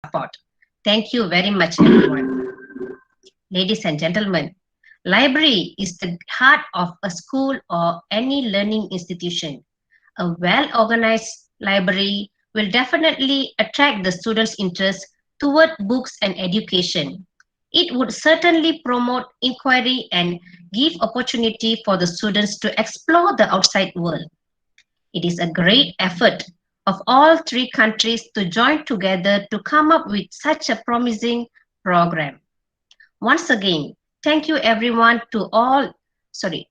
support. Thank you very much, everyone. Ladies and gentlemen, library is the heart of a school or any learning institution. A well-organized library will definitely attract the students' interest toward books and education. It would certainly promote inquiry and give opportunity for the students to explore the outside world. It is a great effort of all three countries to join together to come up with such a promising program. Once again, thank you everyone to all,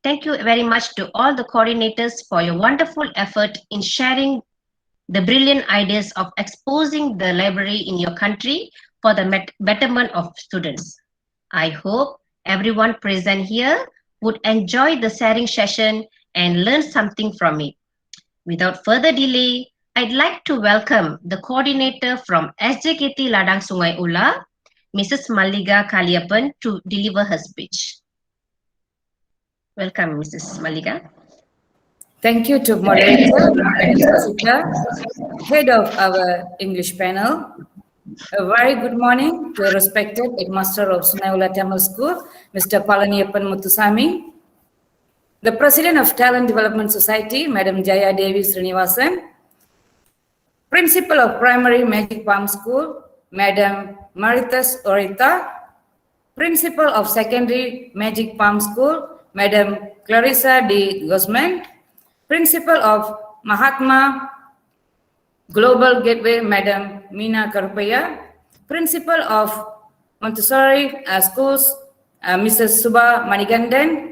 thank you very much to all the coordinators for your wonderful effort in sharing the brilliant ideas of exposing the library in your country for the betterment of students. I hope everyone present here would enjoy the sharing session and learn something from it. Without further delay, I'd like to welcome the coordinator from SJKT Ladang Sungai Ula, Mrs. Maliga Kaliapan, to deliver her speech. Welcome, Mrs. Maliga. Thank you to moderator, Madam Sasika, head of our English panel. A very good morning to the respected headmaster of Sungai Ula Tamil School, Mr. Palaniappan Muthusamy, the president of Talent Development Society, Madam Jaya Devi Srinivasan, principal of Primary Magic Palm School, Madam Maritas Orita, principal of Secondary Magic Palm School, Madam Clarissa D. Guzman, principal of Mahatma Global Gateway, Madam Meena Karupaya, principal of Montessori Schools, Mrs. Subha Manigandan,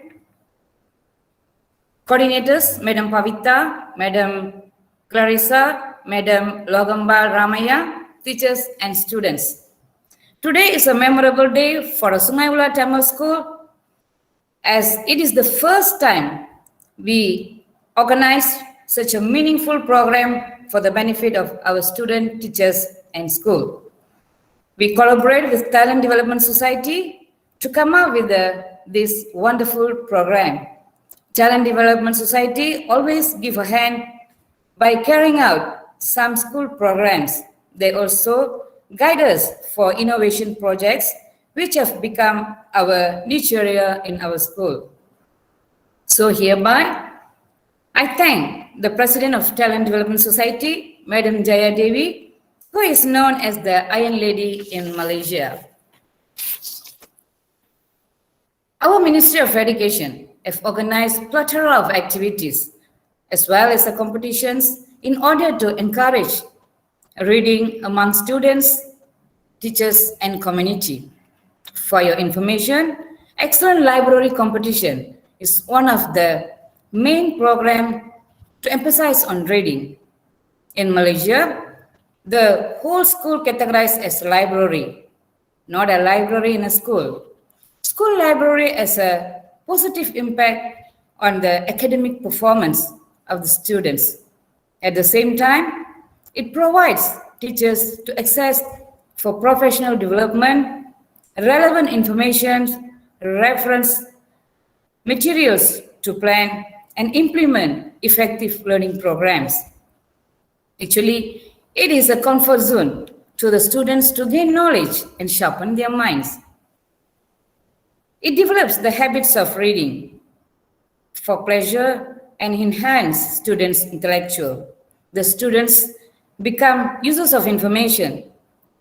coordinators, Madam Pavita, Madam Clarissa, Madam Logamba Ramaya, teachers and students. Today is a memorable day for Sungai Ula Tamil School, as it is the first time we organize such a meaningful program for the benefit of our student, teachers, and school. We collaborate with Talent Development Society to come up with this wonderful program. Talent Development Society always give a hand by carrying out some school programs. They also guide us for innovation projects, which have become our niche area in our school. So hereby, I thank the President of Talent Development Society, Madam Jaya Devi, who is known as the Iron Lady in Malaysia. Our Ministry of Education have organized a plethora of activities, as well as the competitions, in order to encourage reading among students, teachers, and community. For your information, Excellent Library Competition is one of the main programs to emphasize on reading. In Malaysia, the whole school categorized as library, not a library in a school. School library has a positive impact on the academic performance of the students. At the same time, it provides teachers to access for professional development, relevant information, reference materials to plan and implement effective learning programs. Actually, it is a comfort zone to the students to gain knowledge and sharpen their minds. It develops the habits of reading for pleasure and enhance students' intellectual. The students become users of information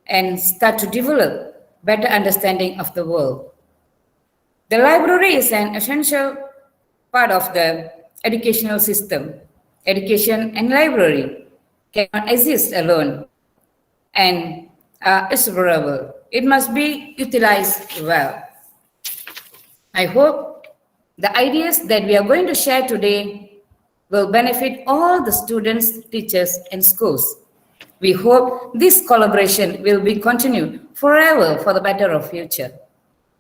and start to develop better understanding of the world. The library is an essential part of the educational system. Education and library cannot exist alone and are inseparable. It must be utilized well. I hope the ideas that we are going to share today will benefit all the students, teachers, and schools. We hope this collaboration will be continued forever for the better of future.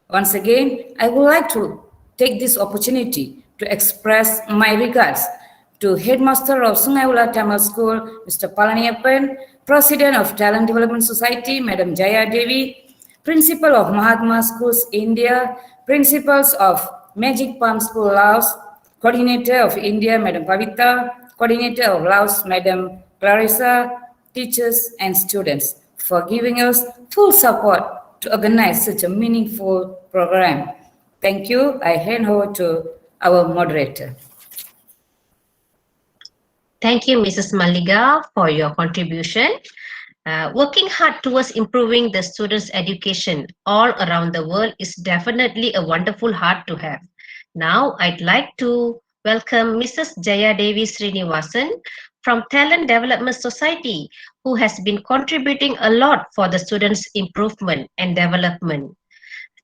Once again, I would like to take this opportunity to express my regards to Headmaster of Sungai Ula Tamil School, Mr. Palaniappan, President of Talent Development Society, Madam Jaya Devi, Principal of Mahatma Schools India, Principals of Magic Palm School Laos, Coordinator of India, Madam Pavita, Coordinator of Laos, Madam Clarissa, teachers and students, for giving us full support to organize such a meaningful program. Thank you. I hand over to our moderator. Thank you, Mrs. Maliga, for your contribution. Working hard towards improving the students' education all around the world is definitely a wonderful heart to have. Now, I'd like to welcome Mrs. Jaya Devi Srinivasan from Talent Development Society, who has been contributing a lot for the students' improvement and development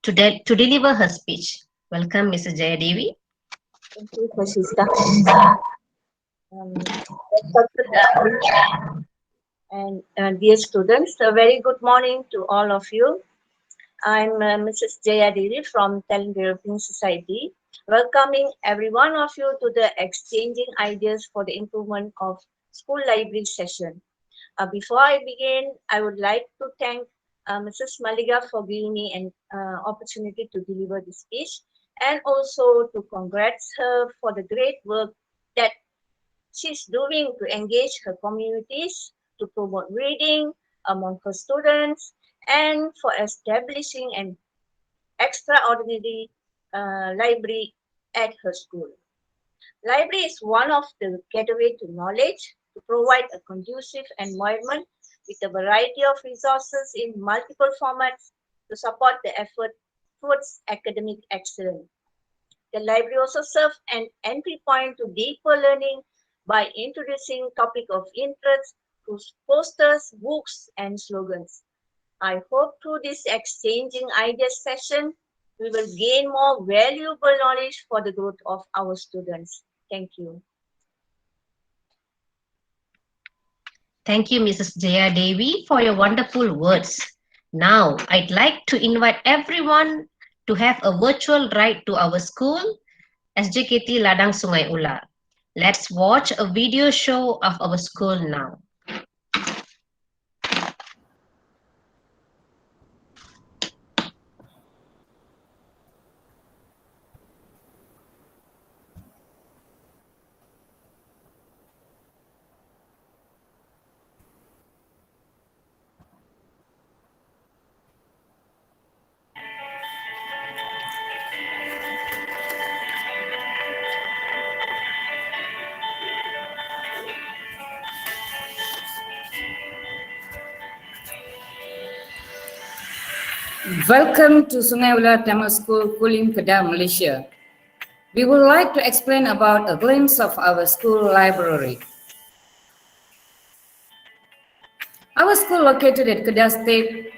to deliver her speech. Welcome, Mrs. Jaya Devi. Thank you, Fasista. And dear students, a very good morning to all of you. I'm Mrs. Jaya Devi from Talent Development Society, welcoming every one of you to the Exchanging Ideas for the Improvement of School Library session. Before I begin, I would like to thank Mrs. Maliga for giving me an opportunity to deliver this speech, and also to congrats her for the great work that she's doing to engage her communities, to promote reading among her students, and for establishing an extraordinary library at her school. Library is one of the gateway to knowledge, to provide a conducive environment with a variety of resources in multiple formats to support the effort towards academic excellence. The library also serves an entry point to deeper learning by introducing topic of interest through posters, books, and slogans. I hope through this exchanging ideas session, we will gain more valuable knowledge for the growth of our students. Thank you. Thank you, Mrs. Jaya Devi, for your wonderful words. Now, I'd like to invite everyone to have a virtual ride to our school, SJKT Ladang Sungai Ular. Let's watch a video show of our school now. Welcome to Sungai Ular Tamil School, Kulim, Kedah, Malaysia. We would like to explain about a glimpse of our school library. Our school located at Kedah State,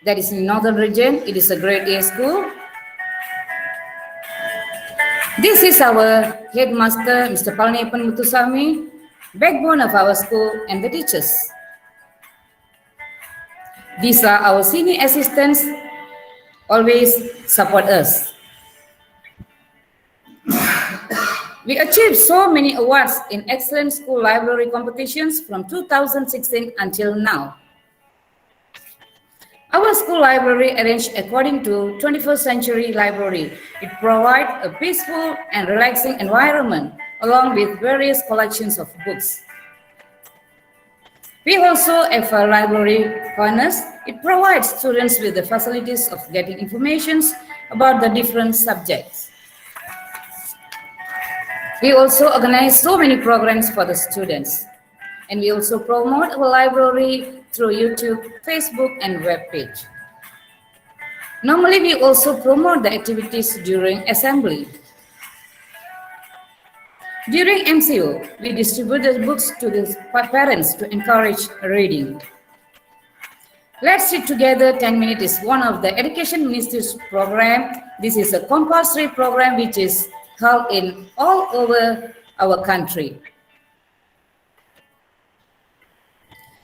that is in northern region, it is a grade A school. This is our headmaster, Mr. Palnepan Muthusamy, backbone of our school and the teachers. These are our senior assistants, always support us. We achieved so many awards in excellent school library competitions from 2016 until now. Our school library arranged according to 21st century library. It provides a peaceful and relaxing environment along with various collections of books. We also have a library corners. It provides students with the facilities of getting information about the different subjects. We also organize so many programs for the students. And we also promote our library through YouTube, Facebook, and web page. Normally, we also promote the activities during assembly. During MCO, we distribute the books to the parents to encourage reading. Let's Read Together 10 Minutes is one of the Education Minister's program. This is a compulsory program which is held in all over our country.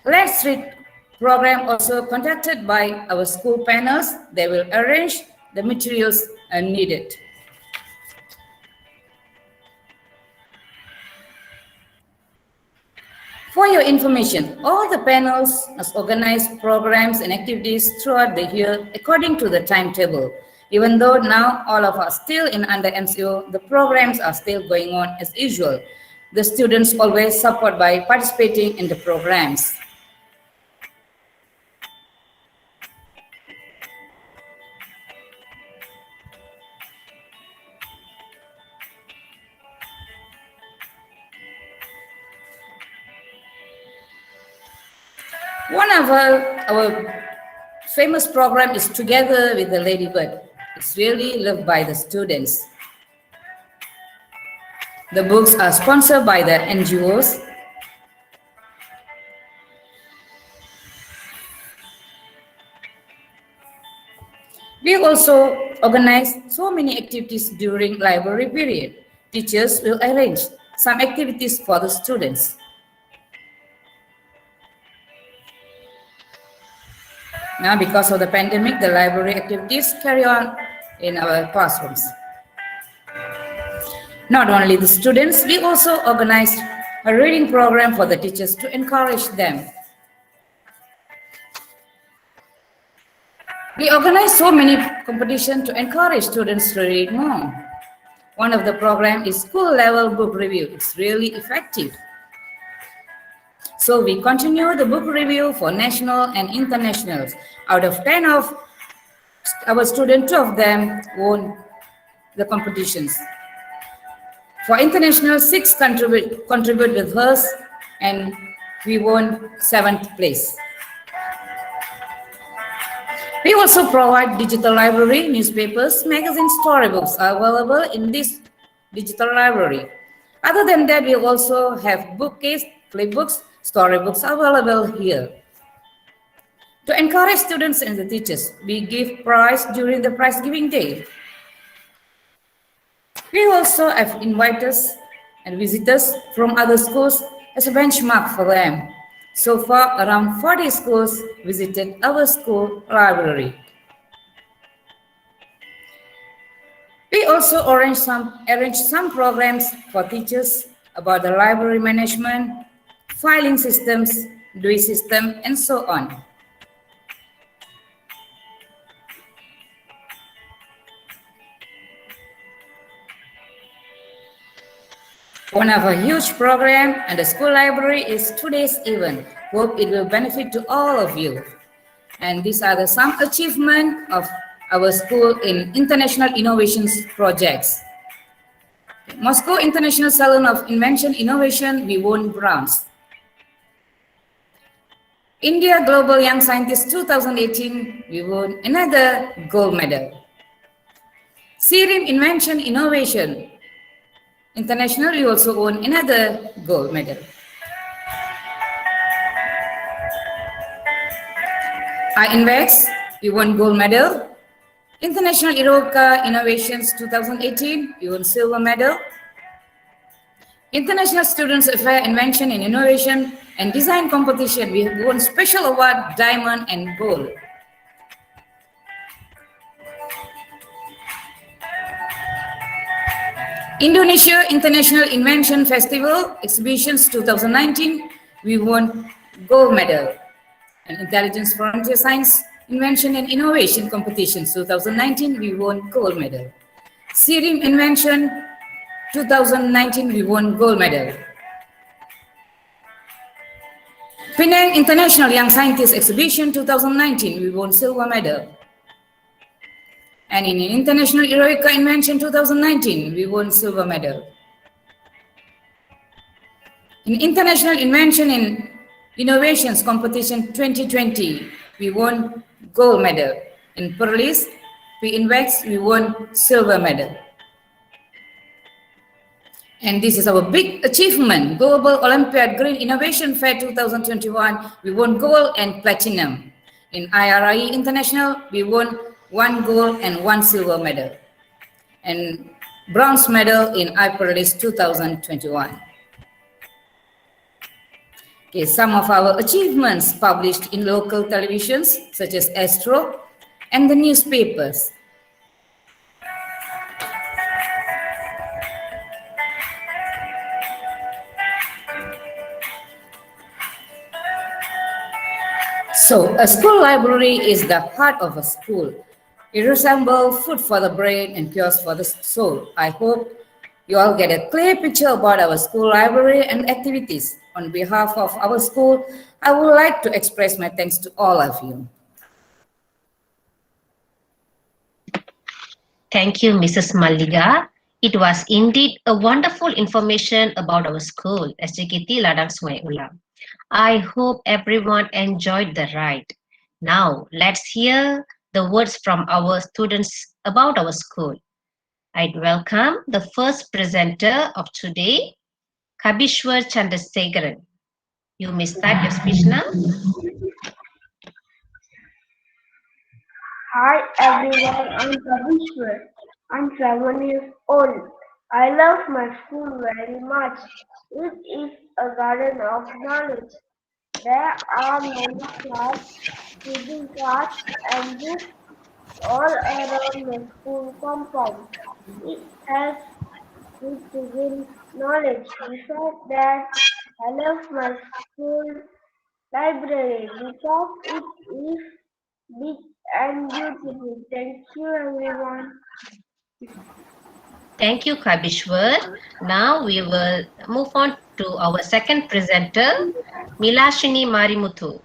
Let's Read program also conducted by our school panels. They will arrange the materials needed. For your information, all the panels has organized programs and activities throughout the year according to the timetable. Even though now all of us still in under MCO, the programs are still going on as usual. The students always support by participating in the programs. One of our famous program is Together with the Ladybird. It's really loved by the students. The books are sponsored by the NGOs. We also organize so many activities during library period. Teachers will arrange some activities for the students. Now, because of the pandemic, the library activities carry on in our classrooms. Not only the students, we also organized a reading program for the teachers to encourage them. We organized so many competitions to encourage students to read more. One of the programs is school level book review. It's really effective. So we continue the book review for national and internationals. Out of 10 of our students, 2 of them won the competitions. For international, 6 contribute with us, and we won 7th place. We also provide digital library, newspapers, magazines, storybooks are available in this digital library. Other than that, we also have bookcase, flipbooks, storybooks available here. To encourage students and the teachers, we give prize during the prize giving day. We also have inviters and visitors from other schools as a benchmark for them. So far, around 40 schools visited our school library. We also arrange some programs for teachers about the library management, filing systems, DUI system, and so on. One of our huge program at the school library is today's event. Hope it will benefit to all of you. And these are some achievements of our school in international innovations projects. Moscow International Salon of Invention Innovation, we won bronze. India Global Young Scientist 2018, we won another gold medal. Serum Invention Innovation International, we also won another gold medal. iInvex, we won gold medal. International Iroka Innovations 2018, we won silver medal. International Students Affair Invention and Innovation and Design Competition, we won special award, diamond and gold. Indonesia International Invention Festival Exhibitions 2019, we won gold medal. And Intelligence Frontier Science Invention and Innovation Competitions 2019, we won gold medal. Serum Invention 2019, we won gold medal. Penang International Young Scientist Exhibition 2019, we won silver medal. And in International Heroica Invention 2019, we won silver medal. In International Invention and Innovations Competition 2020, we won gold medal. In Perlis, PINVEX, we won silver medal. And this is our big achievement, Global Olympiad Green Innovation Fair 2021, we won gold and platinum. In IRIE International, we won 1 gold and 1 silver medal. And bronze medal in iPerlis 2021. Okay, some of our achievements published in local televisions such as Astro and the newspapers. So, a school library is the heart of a school. It resembles food for the brain and cures for the soul. I hope you all get a clear picture about our school library and activities. On behalf of our school, I would like to express my thanks to all of you. Thank you, Mrs. Maliga. It was indeed a wonderful information about our school, SJKT Ladang Sungai Ulam. I hope everyone enjoyed the ride. Now, let's hear the words from our students about our school. I'd welcome the first presenter of today, Kabishwar Chandrasekharan. You may start your speech now. Hi everyone, I'm Kabishwar. I'm 7 years old. I love my school very much. It is a garden of knowledge. There are many class, reading cards and books all around the school compound. It helps me to gain knowledge. Besides that, I love my school library because it is big and beautiful. Thank you everyone. Thank you, Kabishwar. Now we will move on to our second presenter, Milashini Marimuthu.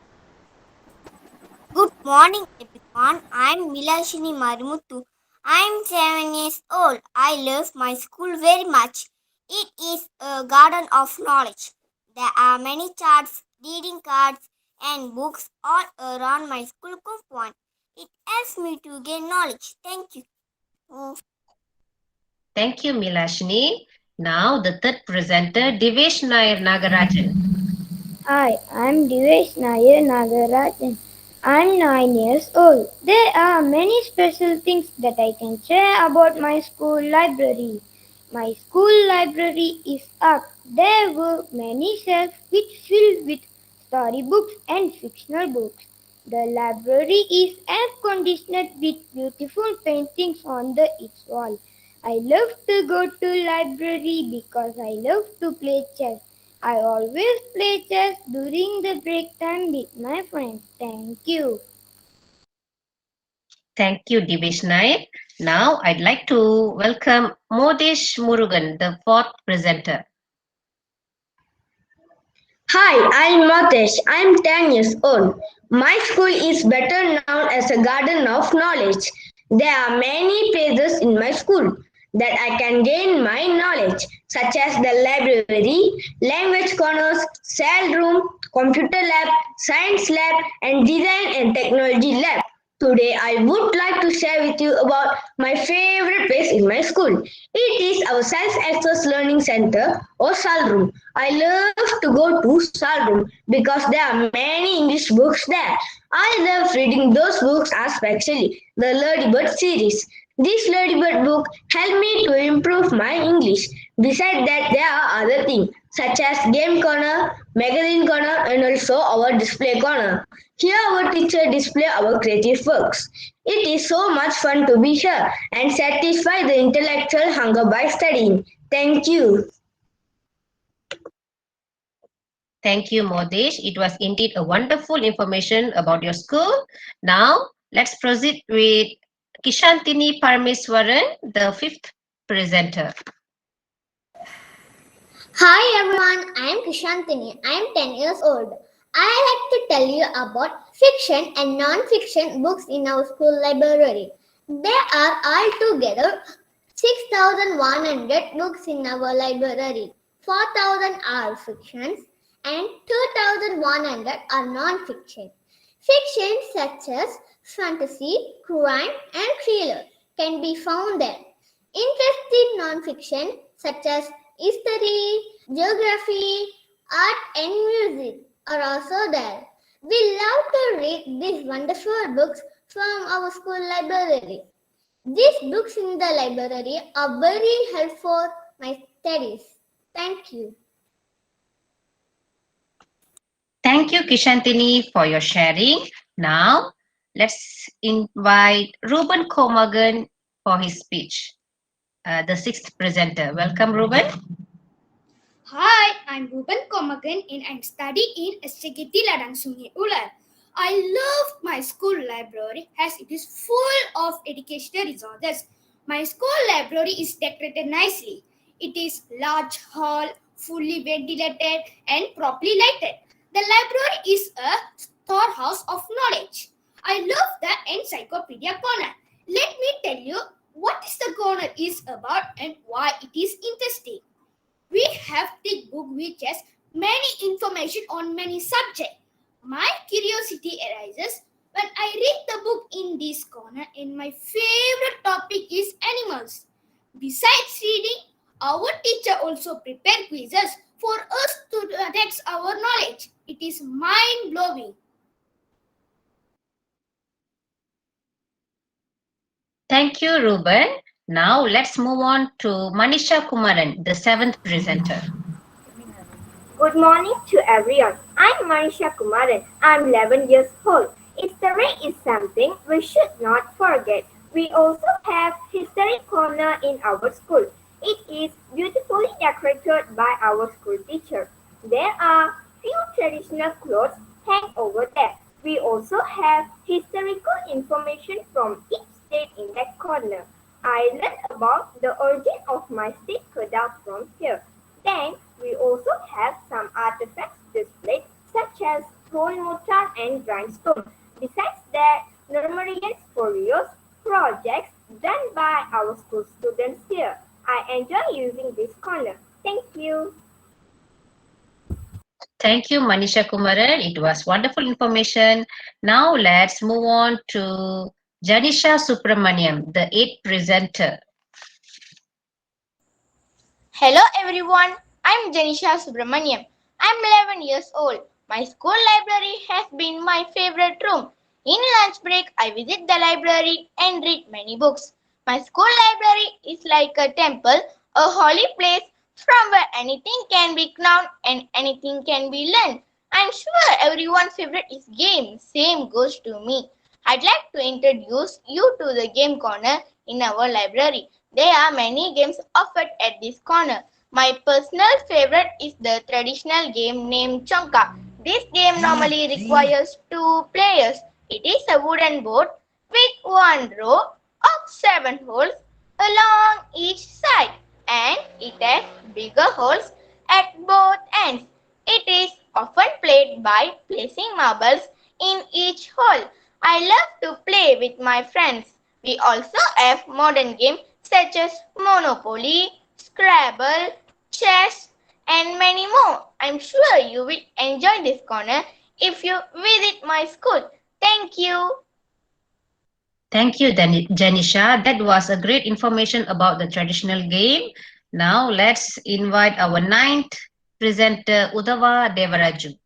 Good morning, everyone. I'm Milashini Marumuthu. I'm 7 years old. I love my school very much. It is a garden of knowledge. There are many charts, reading cards, and books all around my school compound. It helps me to gain knowledge. Thank you. Thank you, Milashini. Now the third presenter, Divesh Nair Nagarajan. Hi, I'm Divesh Nair Nagarajan. I'm 9 years old. There are many special things that I can share about my school library. My school library is up. There were many shelves which filled with storybooks and fictional books. The library is air conditioned with beautiful paintings on the its wall. I love to go to library because I love to play chess. I always play chess during the break time with my friends. Thank you. Thank you, Divesh Nair. Now I'd like to welcome Modesh Murugan, the fourth presenter. Hi, I'm Matesh. I'm 10 years old. My school is better known as a garden of knowledge. There are many places in my school that I can gain my knowledge, such as the library, language corners, cell room, computer lab, science lab, and design and technology lab. Today, I would like to share with you about my favorite place in my school. It is our Science Access Learning Center or SAL room. I love to go to SAL room because there are many English books there. I love reading those books, especially the Ladybird series. This Ladybird book helped me to improve my English. Besides that, there are other things such as game corner, magazine corner, and also our display corner. Here our teacher display our creative works. It is so much fun to be here and satisfy the intellectual hunger by studying. Thank you. Thank you, Modesh. It was indeed a wonderful information about your school. Now let's proceed with Kishantini Parameswaran, the fifth presenter. Hi everyone, I am Krishantini. I am 10 years old. I like to tell you about fiction and non-fiction books in our school library. There are altogether 6,100 books in our library. 4,000 are fictions and 2,100 are non-fiction. Fiction such as fantasy, crime and thriller can be found there. Interesting non-fiction such as history, geography, art and music are also there. We love to read these wonderful books from our school library. These books in the library are very helpful for my studies. Thank you. Thank you, Kishantini, for your sharing. Now let's invite Ruben Komagan for his speech. The sixth presenter. Welcome, Ruben. Hi, I'm Ruben Komagan and I'm studying in SCGT Ladang Sungai Ular. I love my school library as it is full of educational resources. My school library is decorated nicely. It is large hall, fully ventilated and properly lighted. The library is a storehouse of knowledge. I love the encyclopedia corner. Let me tell you what this the corner is about and why it is interesting. We have thick book which has many information on many subjects. My curiosity arises when I read the book in this corner, and my favorite topic is animals. Besides reading, our teacher also prepare quizzes for us to test our knowledge. It is mind blowing. Thank you, Ruben. Now let's move on to Manisha Kumaran, the seventh presenter. Good morning to everyone. I'm Manisha Kumaran. I'm 11 years old. History is something we should not forget. We also have History Corner in our school. It is beautifully decorated by our school teacher. There are few traditional clothes hang over there. We also have historical information from each state in that corner. I learned about the origin of my state Kedah from here. Then we also have some artifacts displayed such as stone mortar and grindstone. Besides that, numerous folios projects done by our school students here. I enjoy using this corner. Thank you. Thank you, Manisha Kumaran. It was wonderful information. Now let's move on to Janisha Subramaniam, the eighth presenter. Hello everyone, I'm Janisha Subramaniam. I'm 11 years old. My school library has been my favorite room. In lunch break, I visit the library and read many books. My school library is like a temple, a holy place from where anything can be known and anything can be learned. I'm sure everyone's favorite is game. Same goes to me. I'd like to introduce you to the game corner in our library. There are many games offered at this corner. My personal favorite is the traditional game named Chonka. This game normally requires two players. It is a wooden board with one row of 7 holes along each side, and it has bigger holes at both ends. It is often played by placing marbles in each hole. I love to play with my friends. We also have modern games such as Monopoly, Scrabble, chess, and many more. I'm sure you will enjoy this corner if you visit my school. Thank you. Thank you, Janisha. That was a great information about the traditional game. Now let's invite our ninth presenter, Udava Devaraju.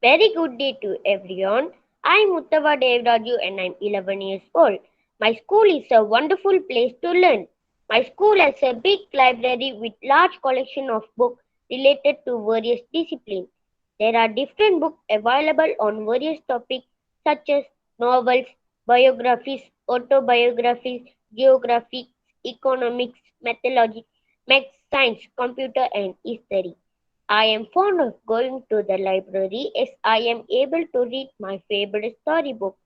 Very good day to everyone. I'm Uttava Devraju and I'm 11 years old. My school is a wonderful place to learn. My school has a big library with large collection of books related to various disciplines. There are different books available on various topics such as novels, biographies, autobiographies, geography, economics, methodology, maths, science, computer and history. I am fond of going to the library as I am able to read my favorite storybook.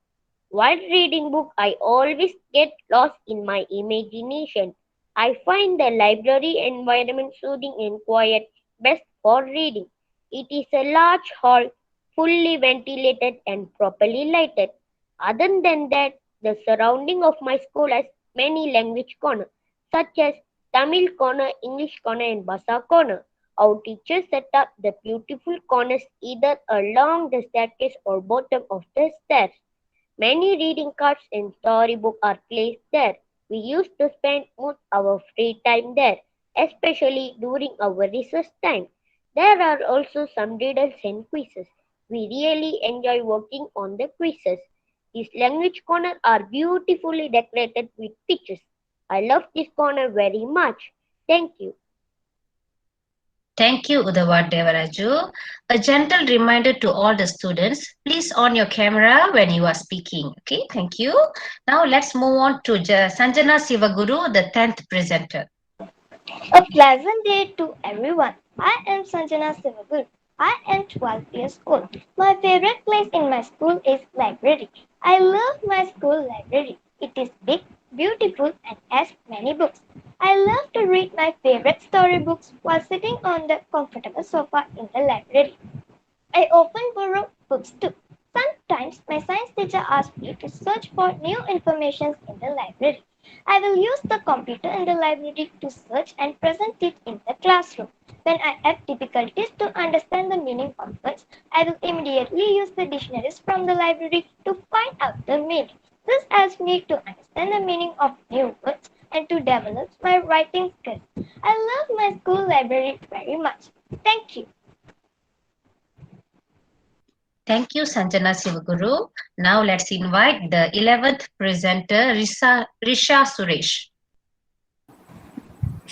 While reading book, I always get lost in my imagination. I find the library environment soothing and quiet, best for reading. It is a large hall, fully ventilated and properly lighted. Other than that, the surrounding of my school has many language corners, such as Tamil corner, English corner, and Basa corner. Our teachers set up the beautiful corners either along the staircase or bottom of the stairs. Many reading cards and storybooks are placed there. We used to spend most of our free time there, especially during our recess time. There are also some riddles and quizzes. We really enjoy working on the quizzes. These language corners are beautifully decorated with pictures. I love this corner very much. Thank you. Thank you, Udava Devaraju. A gentle reminder to all the students, please on your camera when you are speaking. Okay, thank you. Now let's move on to Sanjana Sivaguru, the 10th presenter. A pleasant day to everyone. I am Sanjana Sivagur. I am 12 years old. My favorite place in my school is library. I love my school library. It is big, beautiful and has many books. I love to read my favorite storybooks while sitting on the comfortable sofa in the library. I often borrow books too. Sometimes my science teacher asks me to search for new information in the library. I will use the computer in the library to search and present it in the classroom. When I have difficulties to understand the meaning of words, I will immediately use the dictionaries from the library to find out the meaning. This helps me to understand the meaning of new words and to develop my writing skills. I love my school library very much. Thank you. Thank you, Sanjana Sivaguru. Now let's invite the 11th presenter, Risha Suresh.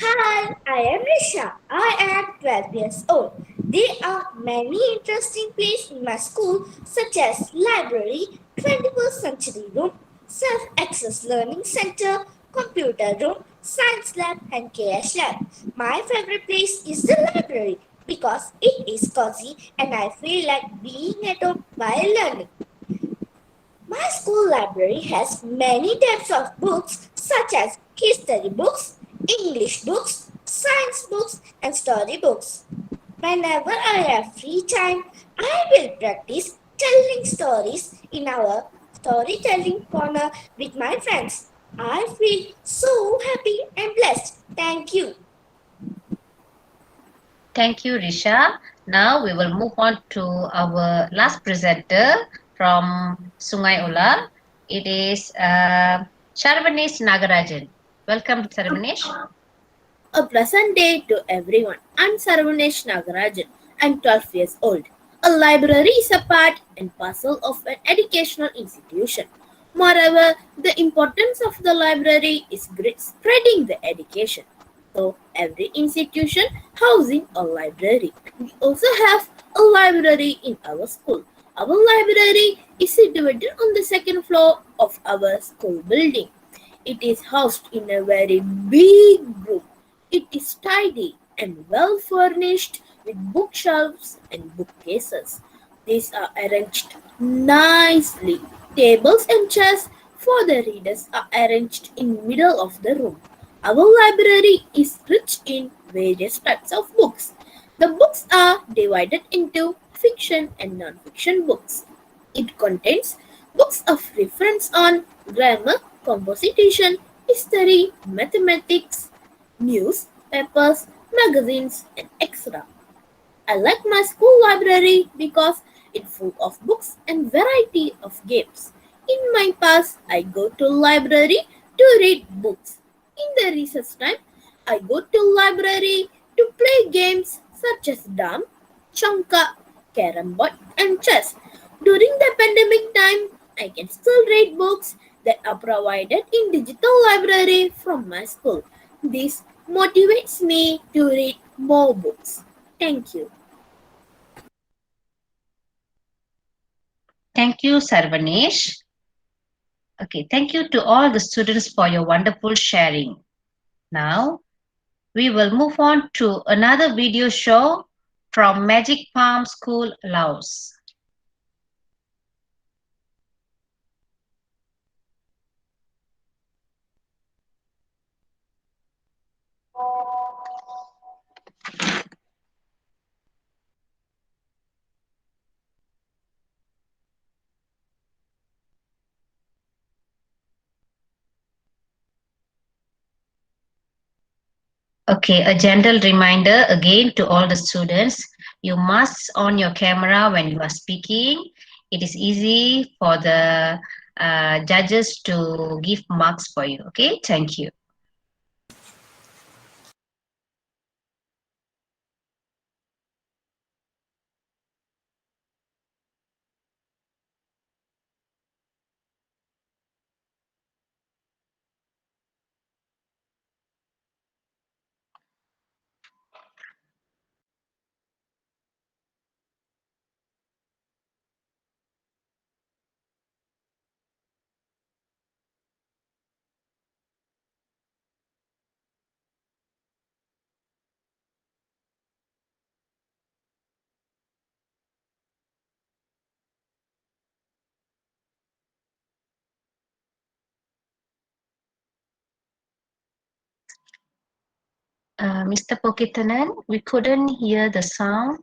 Hi, I am Risha. I am 12 years old. There are many interesting places in my school, such as library, 21st century room, self-access learning center, computer room, science lab, and KS lab. My favorite place is the library because it is cozy and I feel like being at home while learning. My school library has many types of books such as history books, English books, science books, and story books. Whenever I have free time, I will practice telling stories in our storytelling corner with my friends. I feel so happy and blessed. Thank you. Thank you, Risha. Now we will move on to our last presenter from Sungai Ola. It is Sharvanesh Nagarajan. Welcome, Sharvanesh. A pleasant day to everyone. I'm Sarvanesh Nagarajan. I'm 12 years old. A library is a part and parcel of an educational institution. Moreover, the importance of the library is spreading the education. So, every institution housing a library. We also have a library in our school. Our library is situated on the second floor of our school building. It is housed in a very big room. It is tidy and well furnished with bookshelves and bookcases. These are arranged nicely. Tables and chairs for the readers are arranged in middle of the room. Our library is rich in various types of books. The books are divided into fiction and non-fiction books. It contains books of reference on grammar, composition, history, mathematics, news, papers, magazines, and etc. I like my school library because it's full of books and variety of games. In my past, I go to library to read books. In the recess time, I go to library to play games such as dam, chanka, carrom board, and chess. During the pandemic time, I can still read books that are provided in digital library from my school. This motivates me to read more books. Thank you. Thank you, Sarvanesh. Okay, thank you to all the students for your wonderful sharing. Now, we will move on to another video show from Magic Palm School, Laos. Okay, a gentle reminder again to all the students, you must on your camera when you are speaking. It is easy for the judges to give marks for you. Okay, thank you. Mr. Pokitanan, we couldn't hear the sound.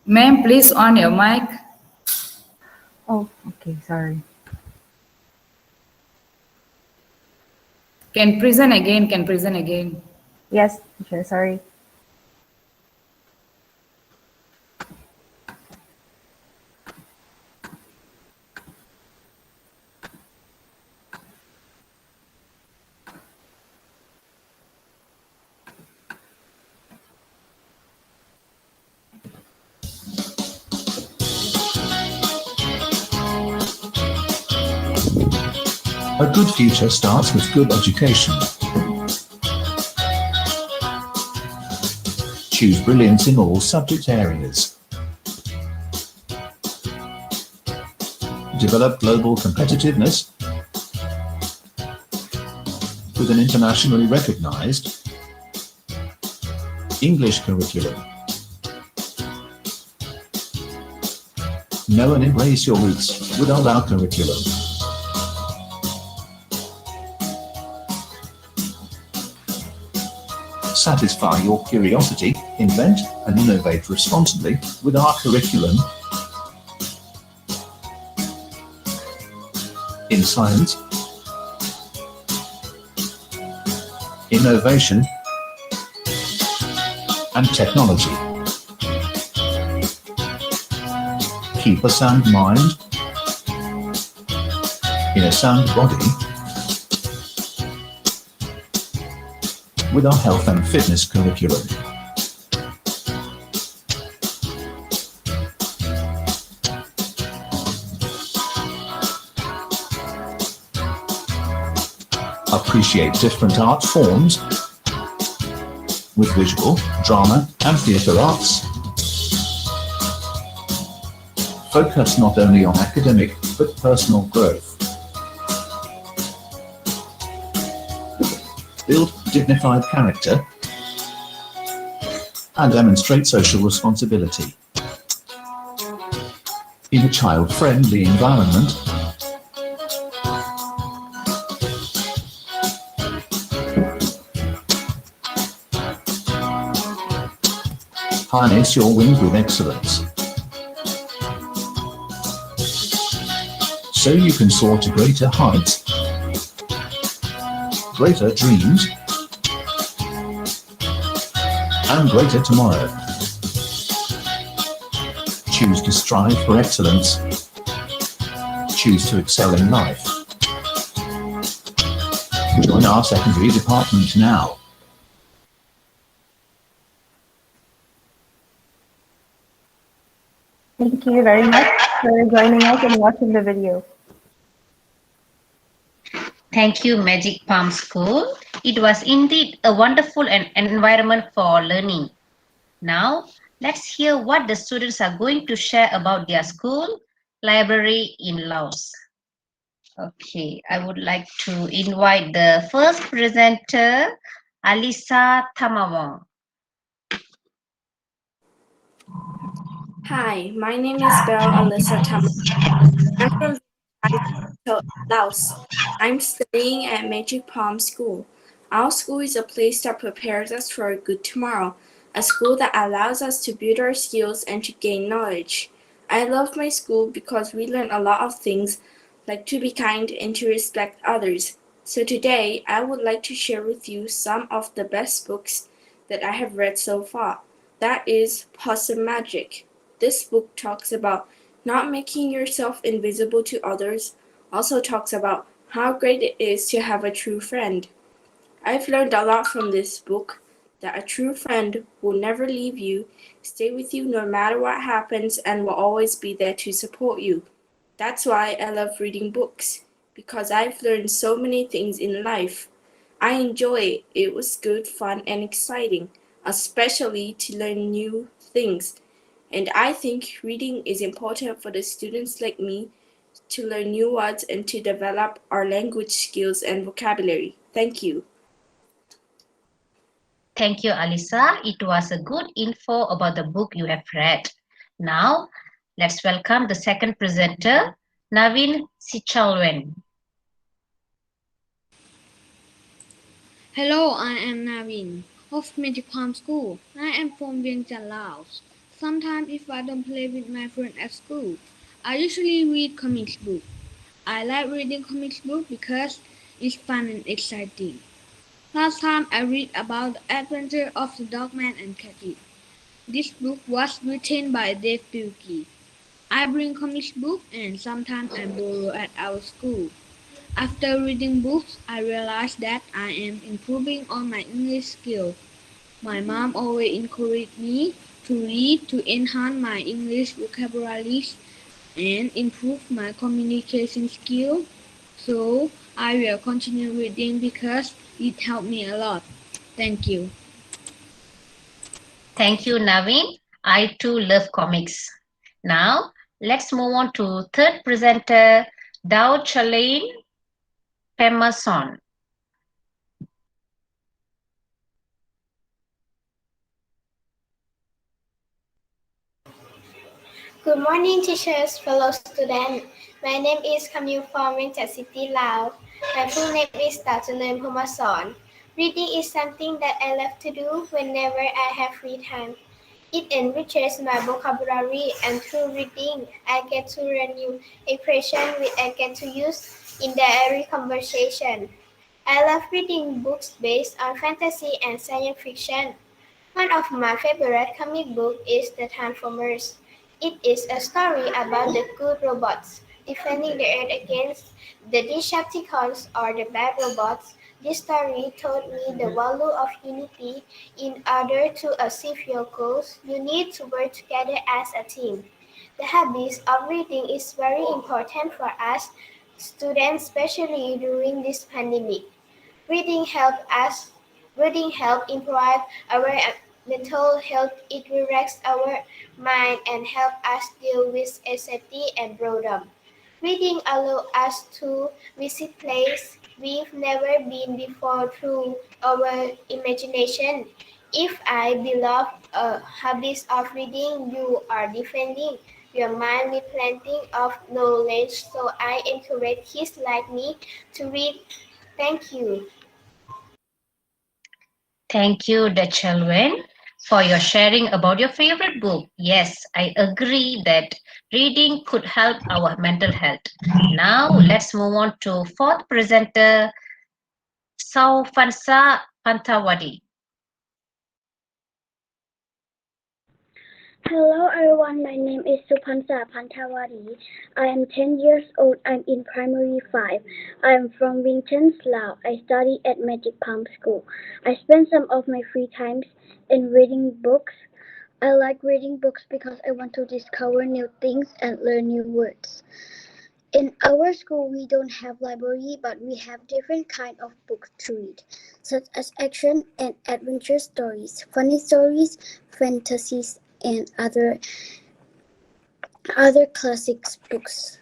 Ma'am, please on your mic. Oh, okay, sorry. Can present again. Yes, teacher, sorry. A good future starts with good education. Choose brilliance in all subject areas. Develop global competitiveness with an internationally recognized English curriculum. Know and embrace your roots with our curriculum. Satisfy your curiosity, invent and innovate responsibly with our curriculum in science, innovation and technology. Keep a sound mind in a sound body with our health and fitness curriculum. Appreciate different art forms with visual, drama and theatre arts. Focus not only on academic but personal growth. Build dignified character and demonstrate social responsibility. In a child-friendly environment, harness your wings with excellence, so you can soar to greater heights, greater dreams, and greater tomorrow. Choose to strive for excellence. Choose to excel in life. Join our secondary department now. Thank you very much for joining us and watching the video. Thank you, Magic Palm School. It was indeed a wonderful environment for learning. Now, let's hear what the students are going to share about their school library in Laos. Okay, I would like to invite the first presenter, Alisa Tamawang. Hi, my name is Belle Alyssa Tam. I'm from Laos. I'm studying at Magic Palm School. Our school is a place that prepares us for a good tomorrow, a school that allows us to build our skills and to gain knowledge. I love my school because we learn a lot of things, like to be kind and to respect others. So today, I would like to share with you some of the best books that I have read so far. That is Possum Magic. This book talks about not making yourself invisible to others, also talks about how great it is to have a true friend. I've learned a lot from this book, that a true friend will never leave you, stay with you no matter what happens, and will always be there to support you. That's why I love reading books, because I've learned so many things in life. I enjoy it. It was good, fun, and exciting, especially to learn new things. And I think reading is important for the students like me to learn new words and to develop our language skills and vocabulary. Thank you. Thank you, Alisa. It was a good info about the book you have read. Now, let's welcome the second presenter, Navin Sichalwen. Hello, I am Navin of Magic Palm School. I am from Vientiane, Laos. Sometimes if I don't play with my friend at school, I usually read comics book. I like reading comics book because it's fun and exciting. Last time I read about the adventure of the Dogman and Cathy. This book was written by Dave Pilkey. I bring comics book and sometimes I borrow at our school. After reading books, I realized that I am improving on my English skills. My mom always encouraged me to read to enhance my English vocabulary and improve my communication skills. So I will continue reading because it helped me a lot. Thank you. Thank you, Naveen. I too love comics. Now, let's move on to third presenter, Dao Chalain Pemason. Good morning, teachers, fellow students. My name is Camille from Winter City, Laos. My full name is Tatulen Pumason. Reading is something that I love to do whenever I have free time. It enriches my vocabulary, and through reading, I get to learn new expressions which I get to use in daily conversation. I love reading books based on fantasy and science fiction. One of my favorite comic books is The Transformers. It is a story about the good robots defending the Earth against the Decepticons or the bad robots. This story taught me the value of unity. In order to achieve your goals, you need to work together as a team. The habit of reading is very important for us students, especially during this pandemic. Reading help us Reading help improve our mental health. It relaxes our mind and help us deal with anxiety and boredom. Reading allows us to visit places we've never been before through our imagination. If I beloved a habit of reading, you are defending your mind with plenty of knowledge. So I encourage kids like me to read. Thank you. Thank you, Dachalwen, for your sharing about your favorite book. Yes, I agree that reading could help our mental health. Now, let's move on to fourth presenter, Saufansa Pantawadi. Hello everyone, my name is Supansa Pantawadi. I am 10 years old. I'm in primary 5. I am from Winton, Laos. I study at Magic Palm School. I spend some of my free times in reading books. I like reading books because I want to discover new things and learn new words. In our school, we don't have library, but we have different kind of books to read, such as action and adventure stories, funny stories, fantasies, and other classics books.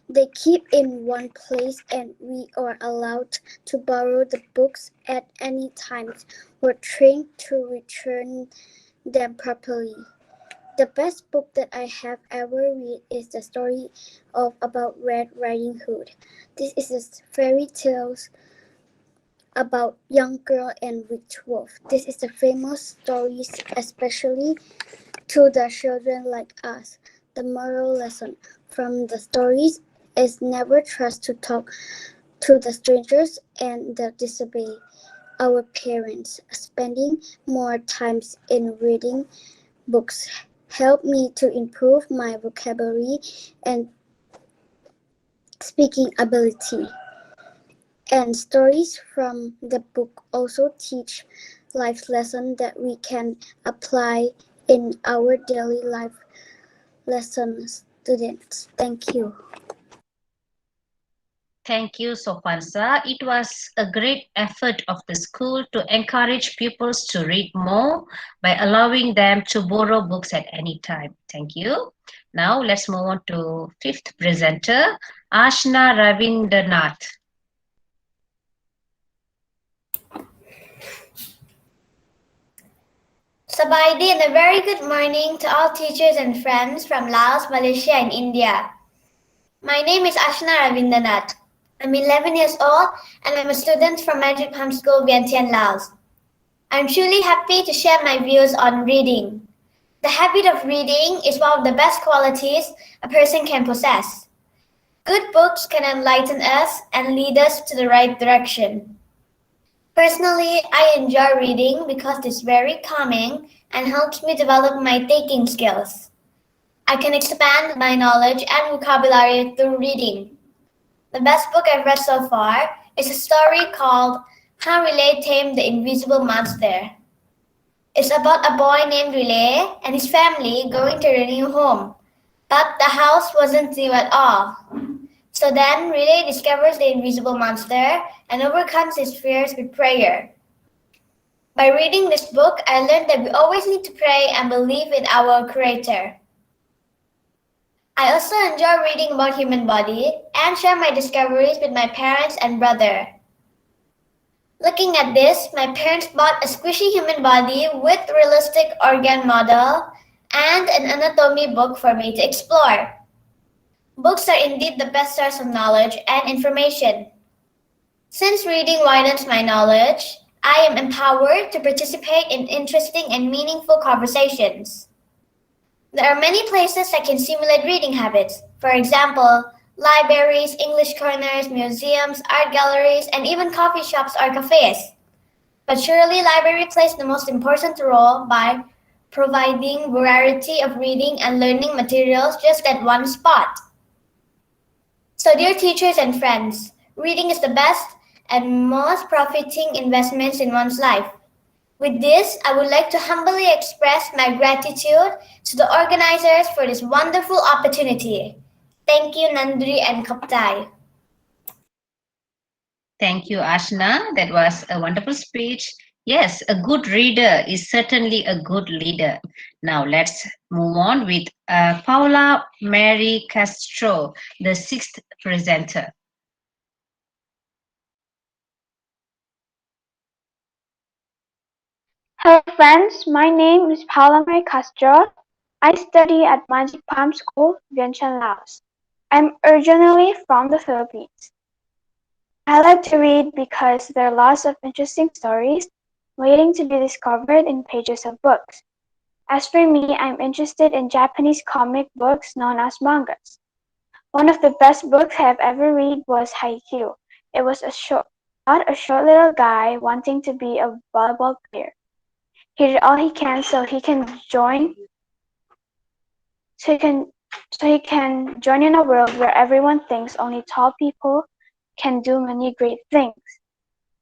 They keep in one place and we are allowed to borrow the books at any time. We're trained to return them properly. The best book that I have ever read is the story about Red Riding Hood. This is a fairy tale about young girl and witch wolf. This is a famous story, especially to the children like us. The moral lesson from the stories is never trust to talk to the strangers and disobey our parents. Spending more times in reading books help me to improve my vocabulary and speaking ability. And stories from the book also teach life lessons that we can apply in our daily life lessons. Students, thank you. Thank you, Sopansa. It was a great effort of the school to encourage pupils to read more by allowing them to borrow books at any time. Thank you. Now let's move on to fifth presenter, Ashna Ravindranath. Sabaidi and a very good morning to all teachers and friends from Laos, Malaysia and India. My name is Ashna Ravindranath. I'm 11 years old and I'm a student from Magic Palm School, Vientiane, Laos. I'm truly happy to share my views on reading. The habit of reading is one of the best qualities a person can possess. Good books can enlighten us and lead us to the right direction. Personally, I enjoy reading because it's very calming and helps me develop my thinking skills. I can expand my knowledge and vocabulary through reading. The best book I've read so far is a story called How Relay Tamed the Invisible Monster. It's about a boy named Relay and his family going to a new home, but the house wasn't new at all. So then Relay discovers the invisible monster and overcomes his fears with prayer. By reading this book, I learned that we always need to pray and believe in our Creator. I also enjoy reading about human body and share my discoveries with my parents and brother. Looking at this, my parents bought a squishy human body with realistic organ model and an anatomy book for me to explore. Books are indeed the best source of knowledge and information. Since reading widens my knowledge, I am empowered to participate in interesting and meaningful conversations. There are many places I can simulate reading habits. For example, libraries, English corners, museums, art galleries, and even coffee shops or cafes. But surely library plays the most important role by providing variety of reading and learning materials just at one spot. So dear teachers and friends, reading is the best and most profiting investments in one's life. With this, I would like to humbly express my gratitude to the organizers for this wonderful opportunity. Thank you, Nandri and Kaptai. Thank you, Ashna. That was a wonderful speech. Yes, a good reader is certainly a good leader. Now let's move on with Paula Mary Castro, the sixth presenter. Hello friends, my name is Paula Mary Castro. I study at Magic Palm School, Vientiane, Laos. I'm originally from the Philippines. I like to read because there are lots of interesting stories waiting to be discovered in pages of books. As for me, I'm interested in Japanese comic books known as mangas. One of the best books I have ever read was Haikyuu. It was about a short little guy wanting to be a volleyball player. He did all he can so he can join in a world where everyone thinks only tall people can do many great things.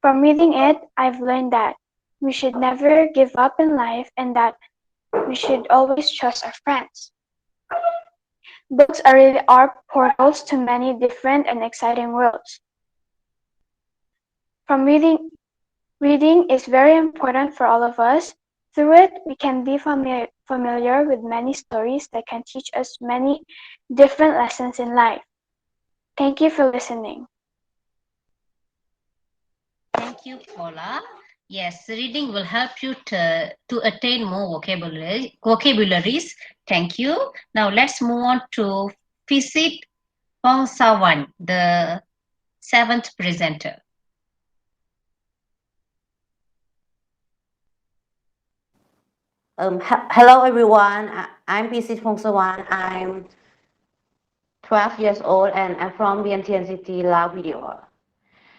From reading it, I've learned that we should never give up in life and that we should always trust our friends. Books are portals to many different and exciting worlds. From reading is very important for all of us. Through it, we can be familiar with many stories that can teach us many different lessons in life. Thank you for listening. Thank you, Paula. Yes, reading will help you to attain more vocabularies. Thank you. Now let's move on to Fisit Pongsawan, the seventh presenter. Hello everyone, I'm Pisit Pongsawan. I'm 12 years old and I'm from Vientiane City, Laos Video.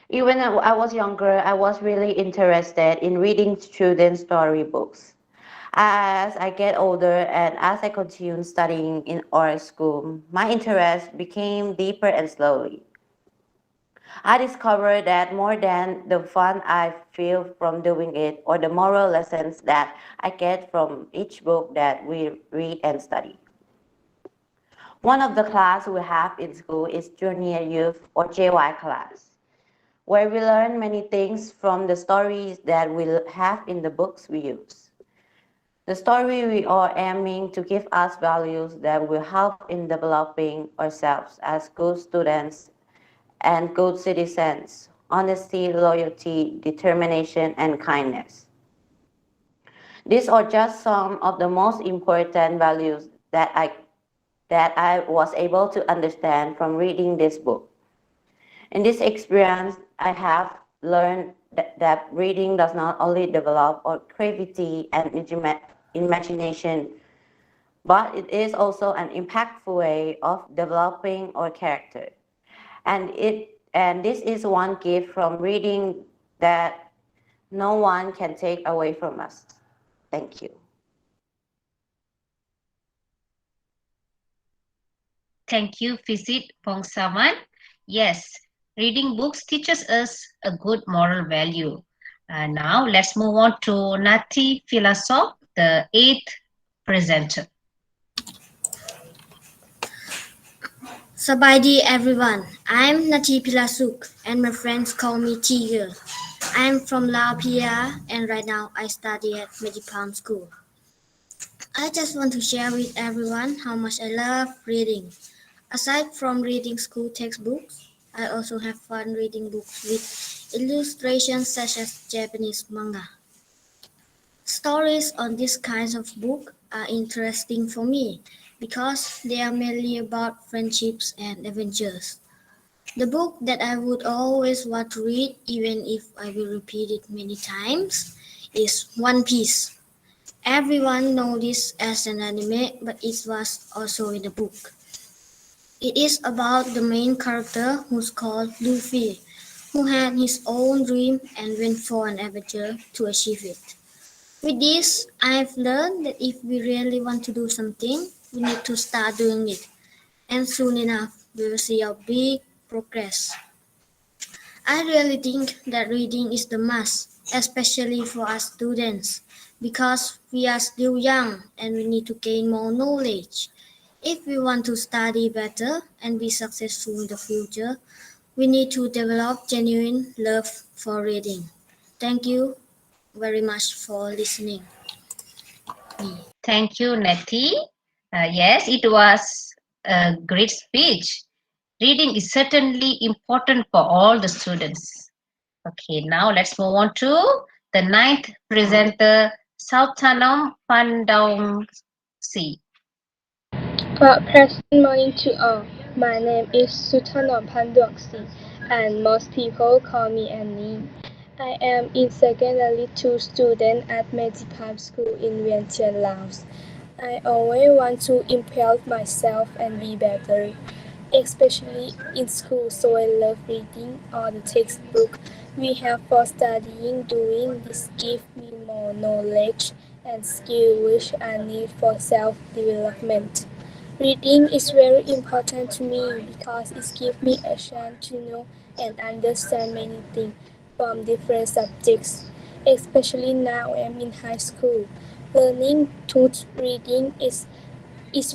Even when I was younger, I was really interested in reading children's storybooks. As I get older and as I continue studying in art school, my interest became deeper and slowly. I discovered that more than the fun I feel from doing it or the moral lessons that I get from each book that we read and study. One of the classes we have in school is Junior Youth or JY class, where we learn many things from the stories that we have in the books we use. The story we are aiming to give us values that will help in developing ourselves as good students and good citizens, honesty, loyalty, determination, and kindness. These are just some of the most important values that I was able to understand from reading this book. In this experience, I have learned that reading does not only develop our creativity and imagination, but it is also an impactful way of developing our character. And this is one gift from reading that no one can take away from us. Thank you. Thank you, Fisit Pongsaman. Yes, reading books teaches us a good moral value. Now let's move on to Nati Philosoph, the eighth presenter. Sabaydi everyone, I'm Nati Pilasuk and my friends call me Tiger. I'm from LAOS and right now I study at Magic Palm School. I just want to share with everyone how much I love reading. Aside from reading school textbooks, I also have fun reading books with illustrations such as Japanese manga. Stories on these kinds of books are interesting for me because they are mainly about friendships and adventures. The book that I would always want to read, even if I will repeat it many times, is One Piece. Everyone knows this as an anime, but it was also in a book. It is about the main character who's called Luffy, who had his own dream and went for an adventure to achieve it. With this, I've learned that if we really want to do something, we need to start doing it. And soon enough, we will see a big progress. I really think that reading is the must, especially for us students, because we are still young and we need to gain more knowledge. If we want to study better and be successful in the future, we need to develop genuine love for reading. Thank you very much for listening. Thank you, Nati. Yes, it was a great speech. Reading is certainly important for all the students. Okay, now let's move on to the ninth presenter, Sultanam Pandongsi. Pleasant morning to all. My name is Sultanam Pandongsi, and most people call me Annie. I am in secondary 2 student at Medipam School in Vientiane, Laos. I always want to improve myself and be better, especially in school, so I love reading all the textbook we have for studying. Doing this gives me more knowledge and skill which I need for self-development. Reading is very important to me because it gives me a chance to know and understand many things from different subjects. Especially now I'm in high school. Learning to reading is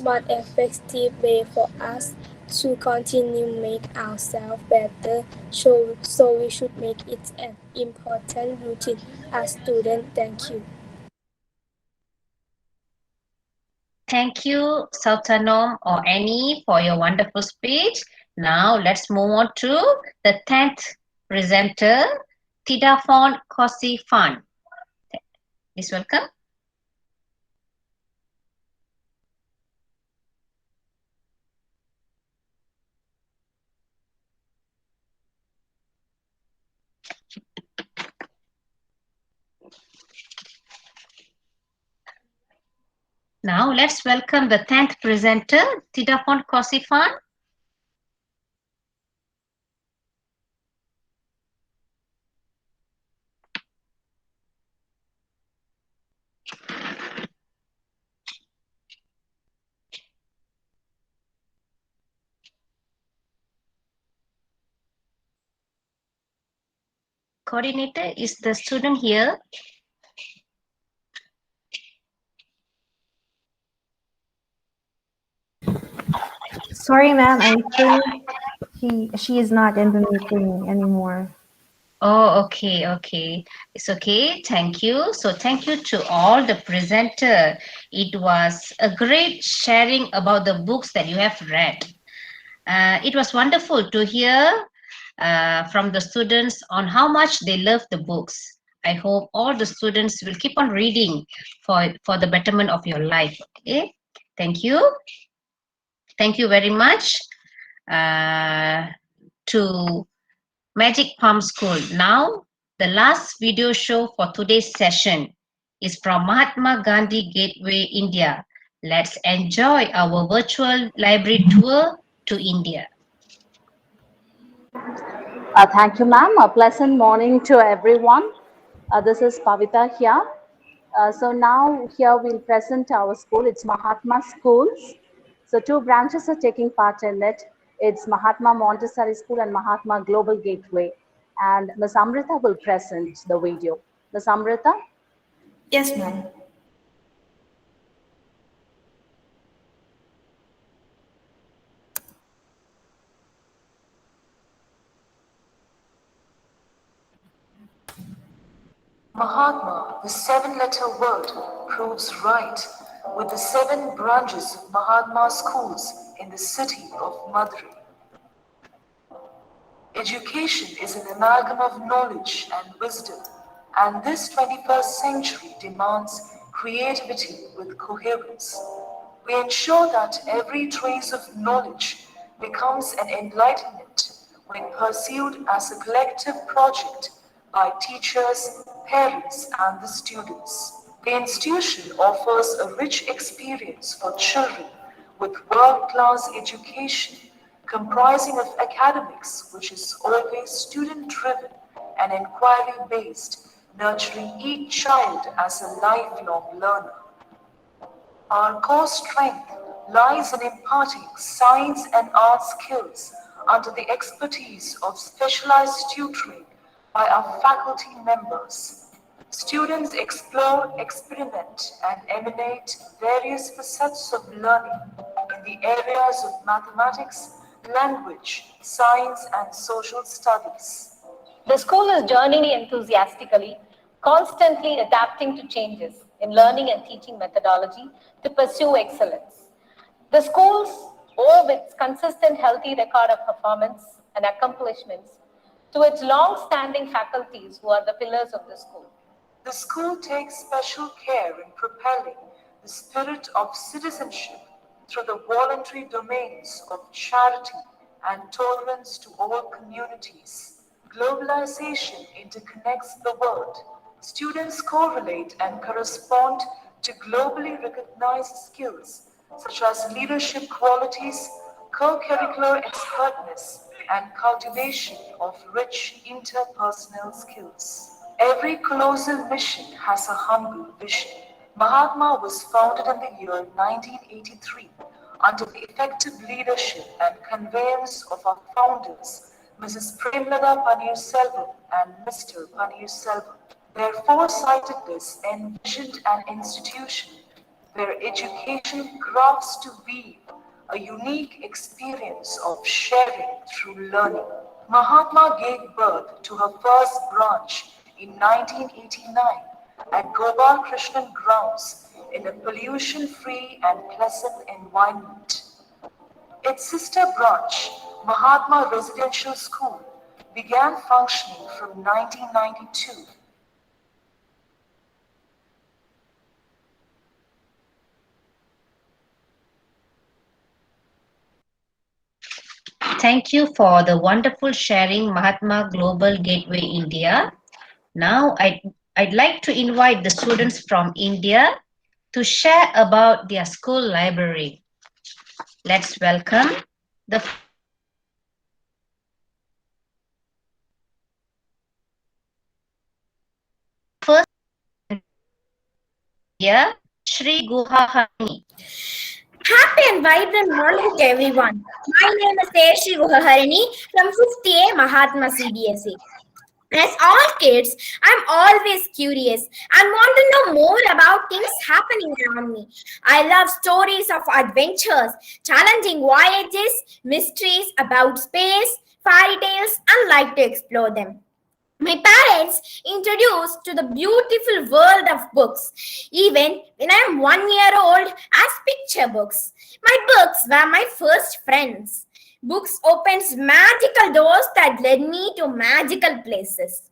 one effective way for us to continue make ourselves better. So we should make it an important routine as students. Thank you. Thank you, Sultanom or Annie, for your wonderful speech. Now let's move on to the 10th presenter, Tidafon Kosi Fan. Please welcome. Now let's welcome the 10th presenter, Tidafon Kosi Fan. Coordinator, is the student here? Sorry, ma'am. I think she is not in the meeting anymore. Oh, okay. It's okay. Thank you. So thank you to all the presenter. It was a great sharing about the books that you have read. It was wonderful to hear from the students on how much they love the books. I hope all the students will keep on reading for the betterment of your life. Okay, thank you. Thank you very much to Magic Palm School. Now, the last video show for today's session is from Mahatma Gandhi Gateway, India, Let's enjoy our virtual library tour to India. Thank you, ma'am. A pleasant morning to everyone. This is Pavita here. So now here we'll present our school. It's Mahatma Schools. So two branches are taking part in it. It's Mahatma Montessori School and Mahatma Global Gateway. And Ms. Amrita will present the video. Ms. Amrita? Yes, ma'am. Mahatma, the seven-letter word, proves right with the 7 branches of Mahatma schools in the city of Madurai. Education is an amalgam of knowledge and wisdom, and this 21st century demands creativity with coherence. We ensure that every trace of knowledge becomes an enlightenment when pursued as a collective project by teachers, parents, and the students. The institution offers a rich experience for children with world-class education comprising of academics, which is always student-driven and inquiry-based, nurturing each child as a lifelong learner. Our core strength lies in imparting science and art skills under the expertise of specialized tutoring by our faculty members. Students explore, experiment, and emanate various facets of learning in the areas of mathematics, language, science, and social studies. The school is journeying enthusiastically, constantly adapting to changes in learning and teaching methodology to pursue excellence. The schools owe its consistent healthy record of performance and accomplishments to its long-standing faculties who are the pillars of the school. The school takes special care in propelling the spirit of citizenship through the voluntary domains of charity and tolerance to all communities. Globalization interconnects the world. Students correlate and correspond to globally recognized skills such as leadership qualities, co-curricular expertness, and cultivation of rich interpersonal skills. Every colossal mission has a humble vision. Mahatma was founded in the year 1983 under the effective leadership and conveyance of our founders, Mrs. Premlada Paneerselvam and Mr. Paneerselvam. Their foresightedness envisioned an institution where education crafts to weave a unique experience of sharing through learning. Mahatma gave birth to her first branch in 1989 at Gopal Krishnan grounds in a pollution-free and pleasant environment. Its sister branch, Mahatma Residential School, began functioning from 1992. Thank you for the wonderful sharing, Mahatma Global Gateway India. Now I'd like to invite the students from India to share about their school library. Let's welcome the first India, Shri Guhahani. Happy and vibrant morning to everyone. My name is Teshi Guhaharini from 5th A Mahatma CBSE. As all kids, I'm always curious and want to know more about things happening around me. I love stories of adventures, challenging voyages, mysteries about space, fairy tales, and like to explore them. My parents introduced to the beautiful world of books, even when I am 1 year old, as picture books. My books were my first friends. Books opens magical doors that led me to magical places.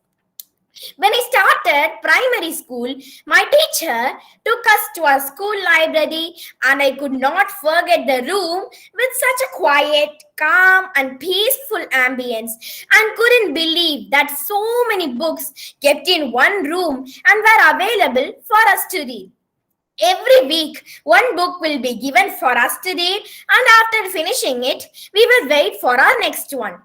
When I started primary school, my teacher took us to our school library, and I could not forget the room with such a quiet, calm, and peaceful ambience, and couldn't believe that so many books kept in one room and were available for us to read. Every week, one book will be given for us to read, and after finishing it, we will wait for our next one.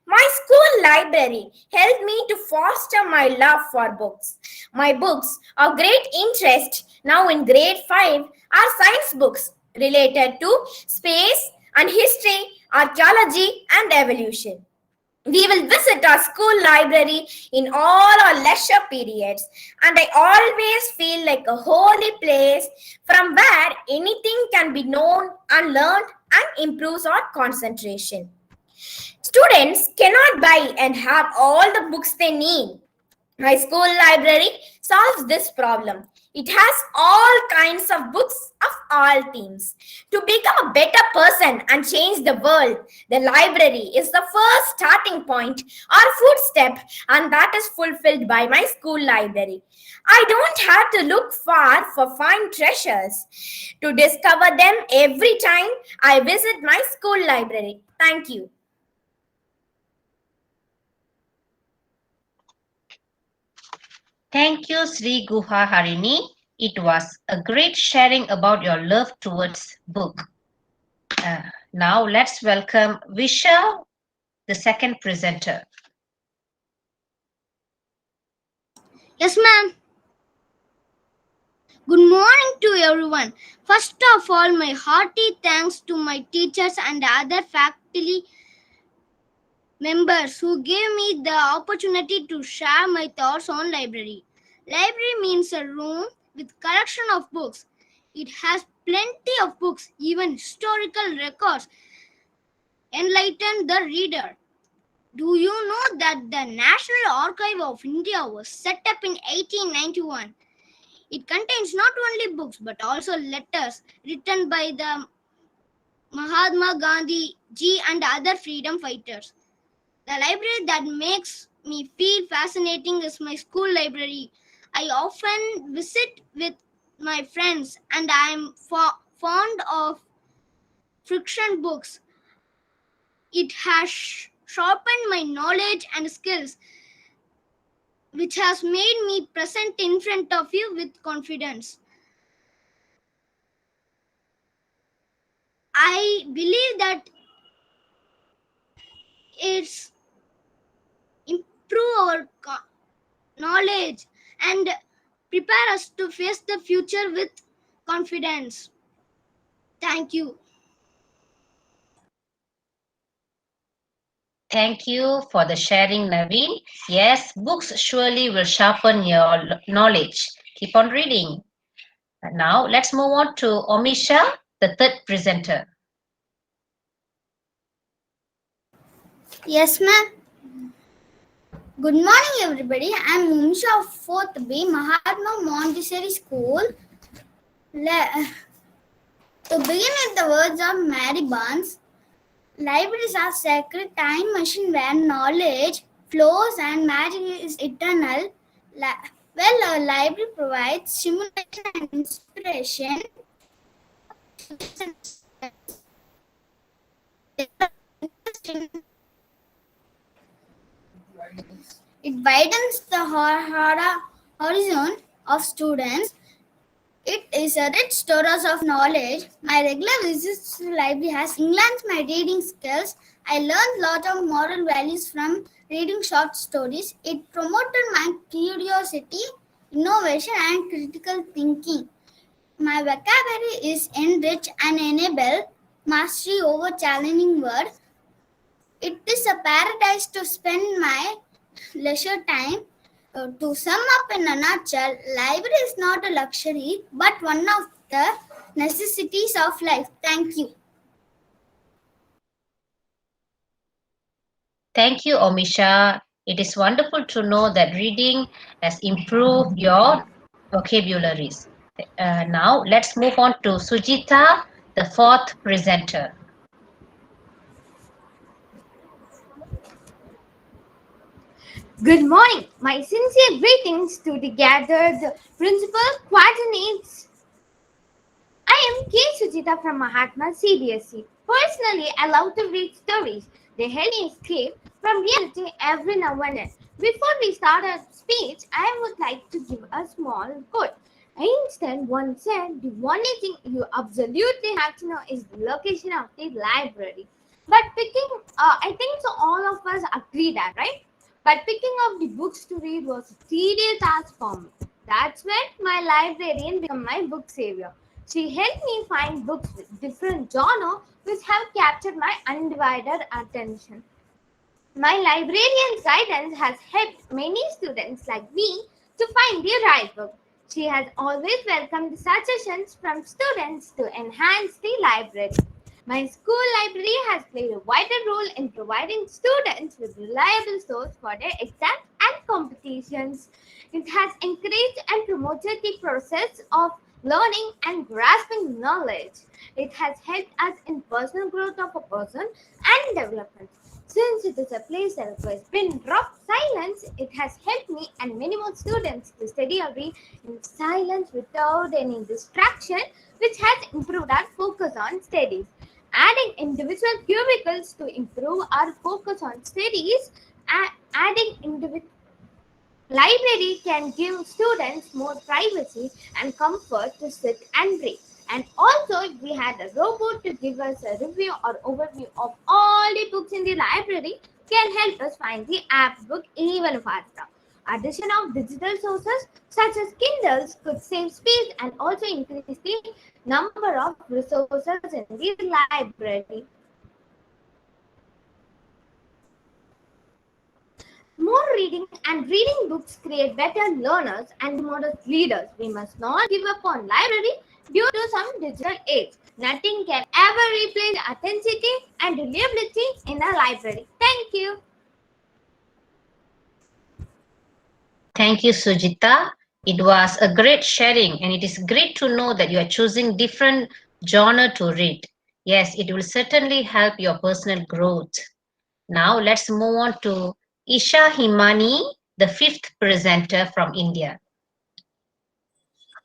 My school library helped me to foster my love for books. My books of great interest now in grade 5 are science books related to space and history, archaeology, and evolution. We will visit our school library in all our leisure periods, and I always feel like a holy place from where anything can be known and learned and improves our concentration. Students cannot buy and have all the books they need. My school library solves this problem. It has all kinds of books of all themes. To become a better person and change the world, the library is the first starting point or footstep, and that is fulfilled by my school library. I don't have to look far for fine treasures to discover them every time I visit my school library. Thank you. Thank you, Sri Guha Harini. It was a great sharing about your love towards book. Now let's welcome Vishal, the second presenter. Yes, ma'am. Good morning to everyone. First of all, my hearty thanks to my teachers and other faculty members who gave me the opportunity to share my thoughts on library. Library means a room with collection of books. It has plenty of books, even historical records enlighten the reader. Do you know that the National Archive of India was set up in 1891? It contains not only books but also letters written by the Mahatma Gandhi ji and other freedom fighters. The library that makes me feel fascinating is my school library. I often visit with my friends and I am fond of fiction books. It has sharpened my knowledge and skills, which has made me present in front of you with confidence. I believe that it's improve our knowledge and prepare us to face the future with confidence. Thank you. Thank you for the sharing, Naveen. Yes, books surely will sharpen your knowledge. Keep on reading. And now let's move on to Omisha, the third presenter. Yes, ma'am. Good morning, everybody. I'm Mumsha of 4th B, Mahatma Montessori School. To begin with the words of Mary Barnes, libraries are sacred time machine where knowledge flows and magic is eternal. A library provides stimulation and inspiration. It widens the horizon of students. It is a rich storage of knowledge. My regular visits to the library has enhanced my reading skills. I learned a lot of moral values from reading short stories. It promoted my curiosity, innovation, and critical thinking. My vocabulary is enriched and enable mastery over challenging words. It is a paradise to spend my leisure time. To sum up in a nutshell, library is not a luxury but one of the necessities of life. Thank you. Thank you, Omisha. It is wonderful to know that reading has improved your vocabularies. Now let's move on to Sujita, the fourth presenter. Good morning. My sincere greetings to the gathered principal coordinates. I am K. Sujita from Mahatma CBSE. Personally, I love to read stories. They help me escape from reality every now and then. Before we start our speech, I would like to give a small quote. Einstein once said the only thing you absolutely have to know is the location of the library. But I think so all of us agree that, right? But picking up the books to read was a tedious task for me. That's when my librarian became my book savior. She helped me find books with different genres which have captured my undivided attention. My librarian's guidance has helped many students like me to find the right book. She has always welcomed suggestions from students to enhance the library. My school library has played a vital role in providing students with reliable source for their exams and competitions. It has encouraged and promoted the process of learning and grasping knowledge. It has helped us in personal growth of a person and development. Since it is a place that requires pin drop silence, it has helped me and many more students to study or read in silence without any distraction, which has improved our focus on studies. Adding individual cubicles to improve our focus on studies, adding individual library can give students more privacy and comfort to sit and read. And also, if we had a robot to give us a review or overview of all the books in the library, can help us find the apt book even faster. Addition of digital sources such as Kindles could save space and also increase the number of resources in the library. More reading and reading books create better learners and modest leaders. We must not give up on library due to some digital age. Nothing can ever replace authenticity and reliability in a library. Thank you. Thank you, Sujita. It was a great sharing, and it is great to know that you are choosing different genre to read. Yes, it will certainly help your personal growth. Now let's move on to Isha Himani, the fifth presenter from India.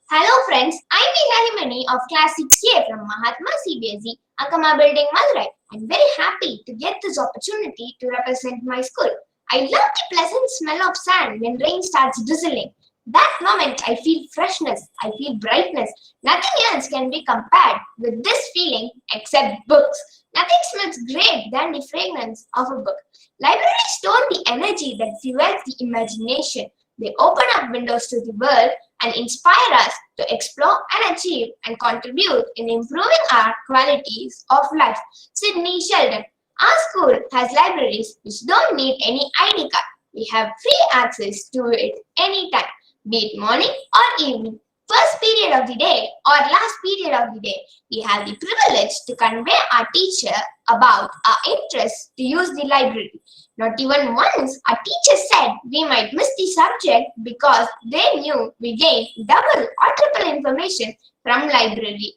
Hello friends, I'm Ilahimani of Class 6A from Mahatma CBSE, Akama Building, Madurai. I'm very happy to get this opportunity to represent my school. I love the pleasant smell of sand when rain starts drizzling. That moment I feel freshness, I feel brightness. Nothing else can be compared with this feeling except books. Nothing smells great than the fragrance of a book. Libraries store the energy that fuels the imagination. They open up windows to the world and inspire us to explore and achieve and contribute in improving our qualities of life. Sydney Sheldon. Our school has libraries which don't need any ID card. We have free access to it anytime, be it morning or evening, first period of the day or last period of the day. We have the privilege to convey our teacher about our interest to use the library. Not even once a teacher said we might miss the subject because they knew we gained double or triple information from library.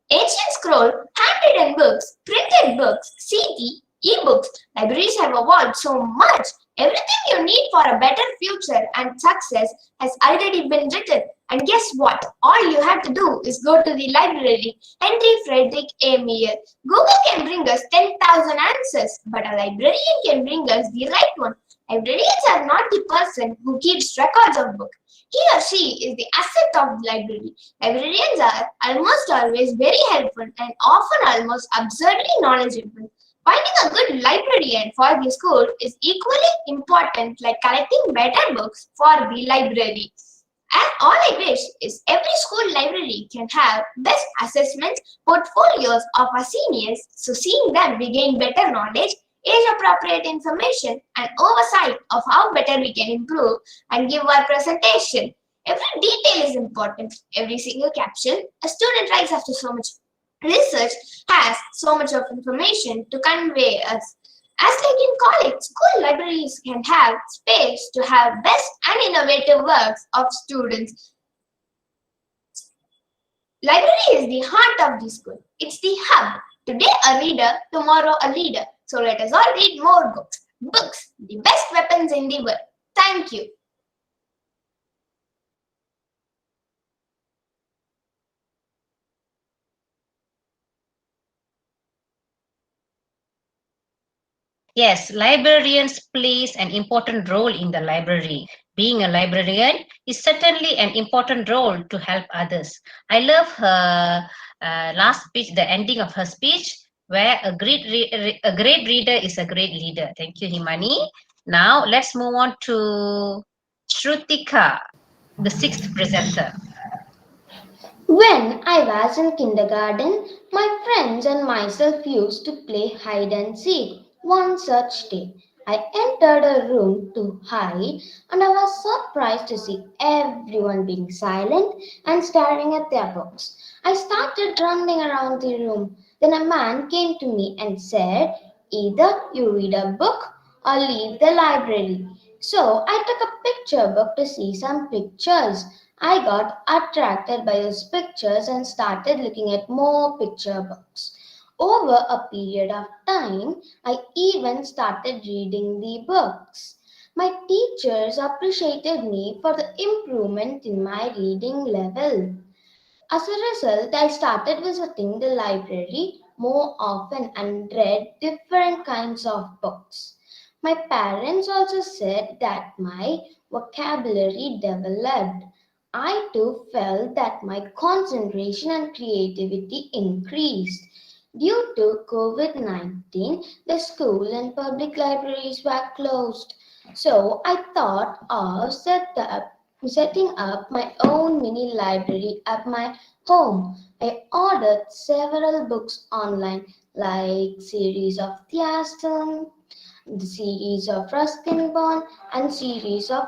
Ancient scroll, handwritten books, printed books, CD, e-books. Libraries have evolved so much. Everything you need for a better future and success has already been written. And guess what? All you have to do is go to the library. Henry Frederick A. Meyer. Google can bring us 10,000 answers, but a librarian can bring us the right one. Librarians are not the person who keeps records of books. He or she is the asset of the library. Librarians are almost always very helpful and often almost absurdly knowledgeable. Finding a good librarian for the school is equally important like collecting better books for the library. And all I wish is every school library can have best assessments, portfolios of our seniors, so seeing them we gain better knowledge, age-appropriate information, and oversight of how better we can improve and give our presentation. Every detail is important. Every single caption a student writes after so much research has so much of information to convey us. As like in college, school libraries can have space to have best and innovative works of students. Library is the heart of the school. It's the hub. Today a reader, tomorrow a leader. So let us all read more books. Books, the best weapons in the world. Thank you. Yes, librarians plays an important role in the library. Being a librarian is certainly an important role to help others. I love her last speech, the ending of her speech, where a great reader is a great leader. Thank you, Himani. Now let's move on to Shrutika, the sixth presenter. When I was in kindergarten, my friends and myself used to play hide and seek. One such day, I entered a room to hide and I was surprised to see everyone being silent and staring at their books. I started running around the room. Then a man came to me and said, "Either you read a book or leave the library." So I took a picture book to see some pictures. I got attracted by those pictures and started looking at more picture books. Over a period of time, I even started reading the books. My teachers appreciated me for the improvement in my reading level. As a result, I started visiting the library more often and read different kinds of books. My parents also said that my vocabulary developed. I too felt that my concentration and creativity increased. Due to COVID-19, the school and public libraries were closed. So I thought of setting up my own mini library at my home. I ordered several books online, like series of Thiaston, the series of Ruskin Bond, and series of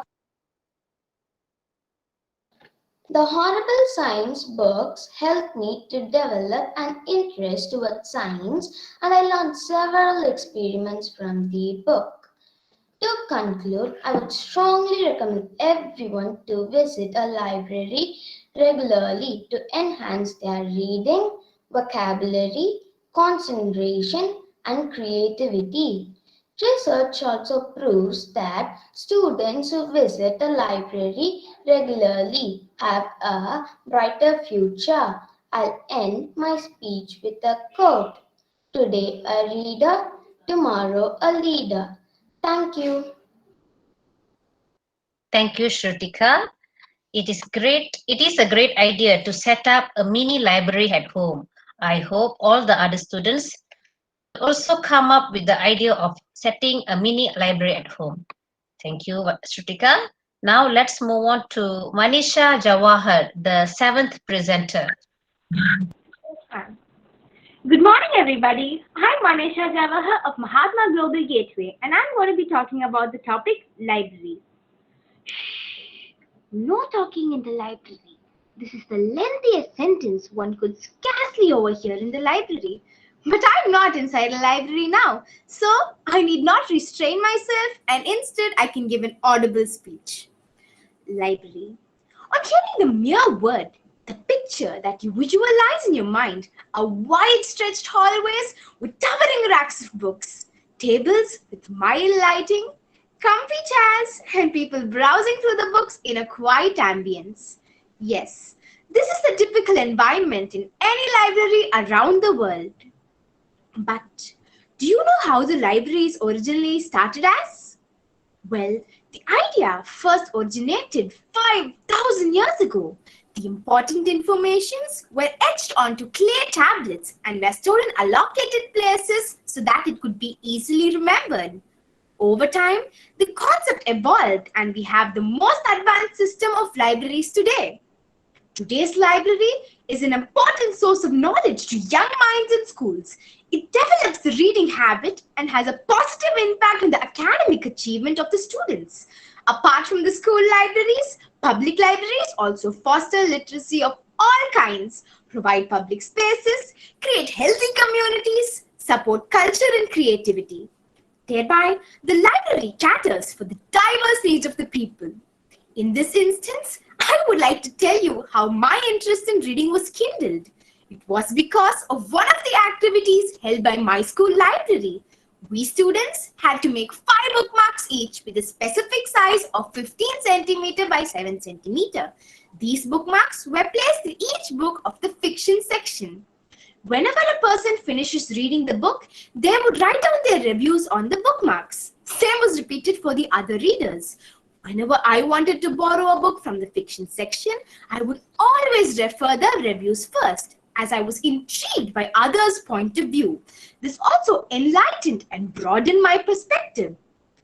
the horrible science books helped me to develop an interest towards science, and I learned several experiments from the book. To conclude, I would strongly recommend everyone to visit a library regularly to enhance their reading, vocabulary, concentration, and creativity. Research also proves that students who visit a library regularly have a brighter future. I'll end my speech with a quote. Today a reader, tomorrow a leader. Thank you. Thank you, Shrutika. It is great. It is a great idea to set up a mini library at home. I hope all the other students also come up with the idea of setting a mini library at home. Thank you, Shrutika. Now let's move on to Manisha Jawahar, the seventh presenter. Good morning, everybody. I'm Manisha Jawahar of Mahatma Global Gateway, and I'm going to be talking about the topic libraries. No talking in the library. This is the lengthiest sentence one could scarcely overhear in the library. But I'm not inside a library now, so I need not restrain myself, and instead I can give an audible speech. Library. On hearing the mere word, the picture that you visualize in your mind are wide-stretched hallways with towering racks of books, tables with mild lighting, comfy chairs, and people browsing through the books in a quiet ambience. Yes, this is the typical environment in any library around the world. But do you know how the libraries originally started as? Well, the idea first originated 5,000 years ago. The important informations were etched onto clay tablets and were stored in allocated places so that it could be easily remembered. Over time, the concept evolved and we have the most advanced system of libraries today. Today's library is an important source of knowledge to young minds in schools. It develops the reading habit and has a positive impact on the academic achievement of the students. Apart from the school libraries, public libraries also foster literacy of all kinds, provide public spaces, create healthy communities, support culture and creativity. Thereby, the library caters for the diverse needs of the people. In this instance, I would like to tell you how my interest in reading was kindled. It was because of one of the activities held by my school library. We students had to make 5 bookmarks each with a specific size of 15 cm by 7 cm. These bookmarks were placed in each book of the fiction section. Whenever a person finishes reading the book, they would write down their reviews on the bookmarks. Same was repeated for the other readers. Whenever I wanted to borrow a book from the fiction section, I would always refer the reviews first, as I was intrigued by others' point of view. This also enlightened and broadened my perspective.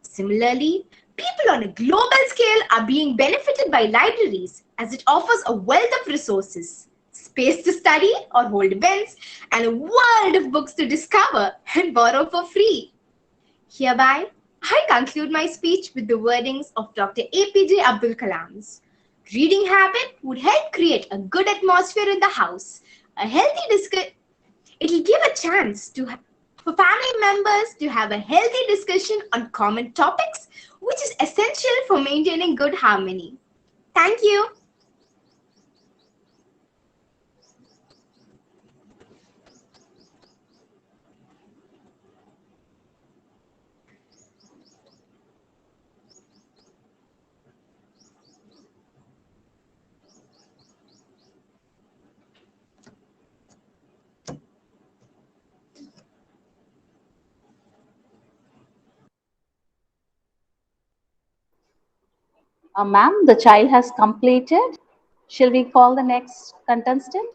Similarly, people on a global scale are being benefited by libraries as it offers a wealth of resources, space to study or hold events, and a world of books to discover and borrow for free. Hereby, I conclude my speech with the wordings of Dr. APJ Abdul Kalam's. Reading habit would help create a good atmosphere in the house. A healthy discussion. It'll give a chance for family members to have a healthy discussion on common topics, which is essential for maintaining good harmony. Thank you. Ma'am, the child has completed. Shall we call the next contestant?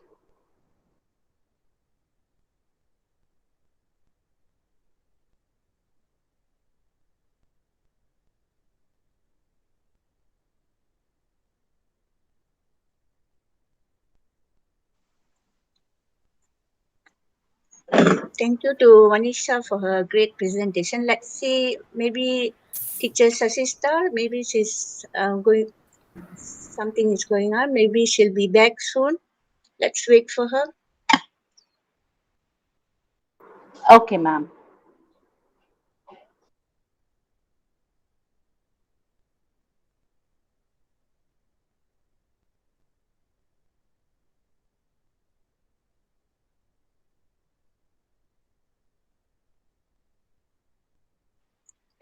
Thank you to Vanisha for her great presentation. Let's see, maybe teacher Sasista, maybe she's something is going on. Maybe she'll be back soon. Let's wait for her. Okay, ma'am.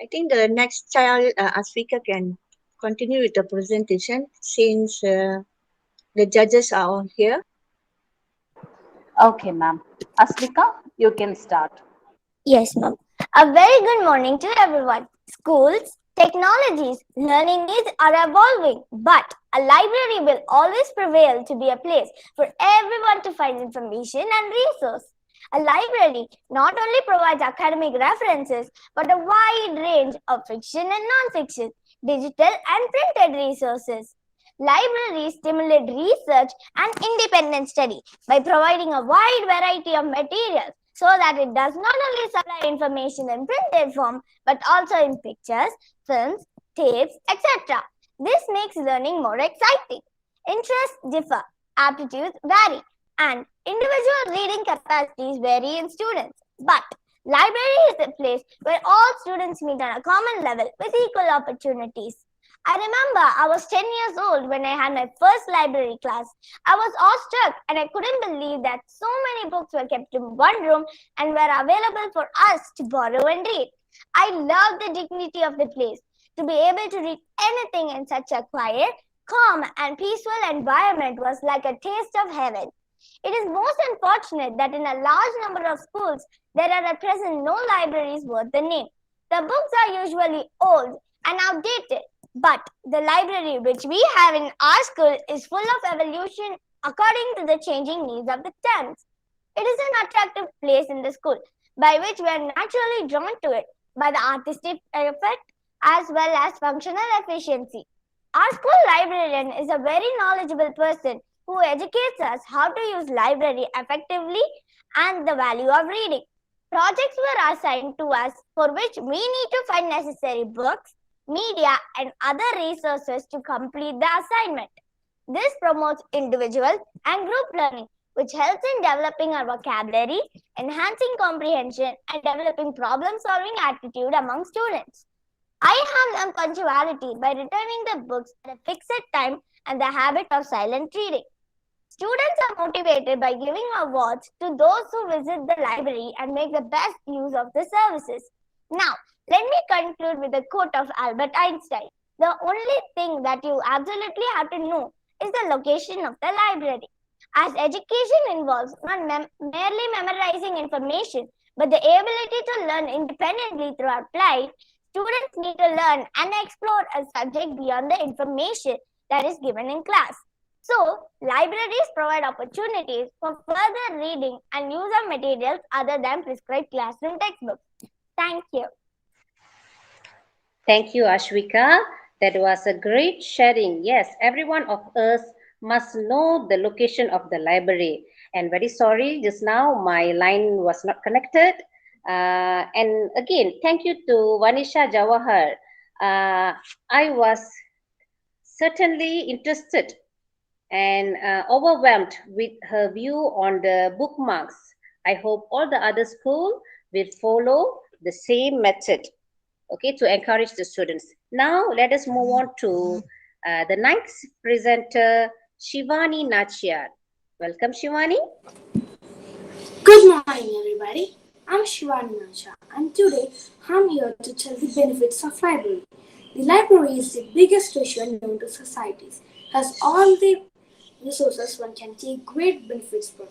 I think the next child, Asvika, can continue with the presentation since the judges are all here. Okay, ma'am. Asvika, you can start. Yes, ma'am. A very good morning to everyone. Schools, technologies, learning needs are evolving, but a library will always prevail to be a place for everyone to find information and resource. A library not only provides academic references, but a wide range of fiction and non-fiction, digital and printed resources. Libraries stimulate research and independent study by providing a wide variety of materials so that it does not only supply information in printed form but also in pictures, films, tapes, etc. This makes learning more exciting. Interests differ, aptitudes vary, and individual reading capacities vary in students. But library is a place where all students meet on a common level with equal opportunities. I remember I was 10 years old when I had my first library class. I was awestruck and I couldn't believe that so many books were kept in one room and were available for us to borrow and read. I loved the dignity of the place. To be able to read anything in such a quiet, calm, and peaceful environment was like a taste of heaven. It is most unfortunate that in a large number of schools, there are at present no libraries worth the name. The books are usually old and outdated, but the library which we have in our school is full of evolution according to the changing needs of the times. It is an attractive place in the school by which we are naturally drawn to it by the artistic effect as well as functional efficiency. Our school librarian is a very knowledgeable person who educates us how to use library effectively and the value of reading. Projects were assigned to us for which we need to find necessary books, media, and other resources to complete the assignment. This promotes individual and group learning, which helps in developing our vocabulary, enhancing comprehension, and developing problem-solving attitude among students. I have learned punctuality by returning the books at a fixed time and the habit of silent reading. Students are motivated by giving awards to those who visit the library and make the best use of the services. Now, let me conclude with a quote of Albert Einstein. The only thing that you absolutely have to know is the location of the library. As education involves not merely memorizing information, but the ability to learn independently throughout life, Students need to learn and explore a subject beyond the information that is given in class. So, libraries provide opportunities for further reading and use of materials other than prescribed classroom textbooks. Thank you. Thank you, Ashwika. That was a great sharing. Yes, every one of us must know the location of the library. And very sorry, just now my line was not connected. And again, thank you to Vanisha Jawahar. I was certainly interested and overwhelmed with her view on the bookmarks. I hope all the other schools will follow the same method, okay, to encourage the students. Now, let us move on to the next presenter, Shivani Nachiyar. Welcome, Shivani. Good morning, everybody. I'm Shivani Nacha, and today I'm here to tell the benefits of library. The library is the biggest treasure known to societies, has all the resources one can take great benefits from.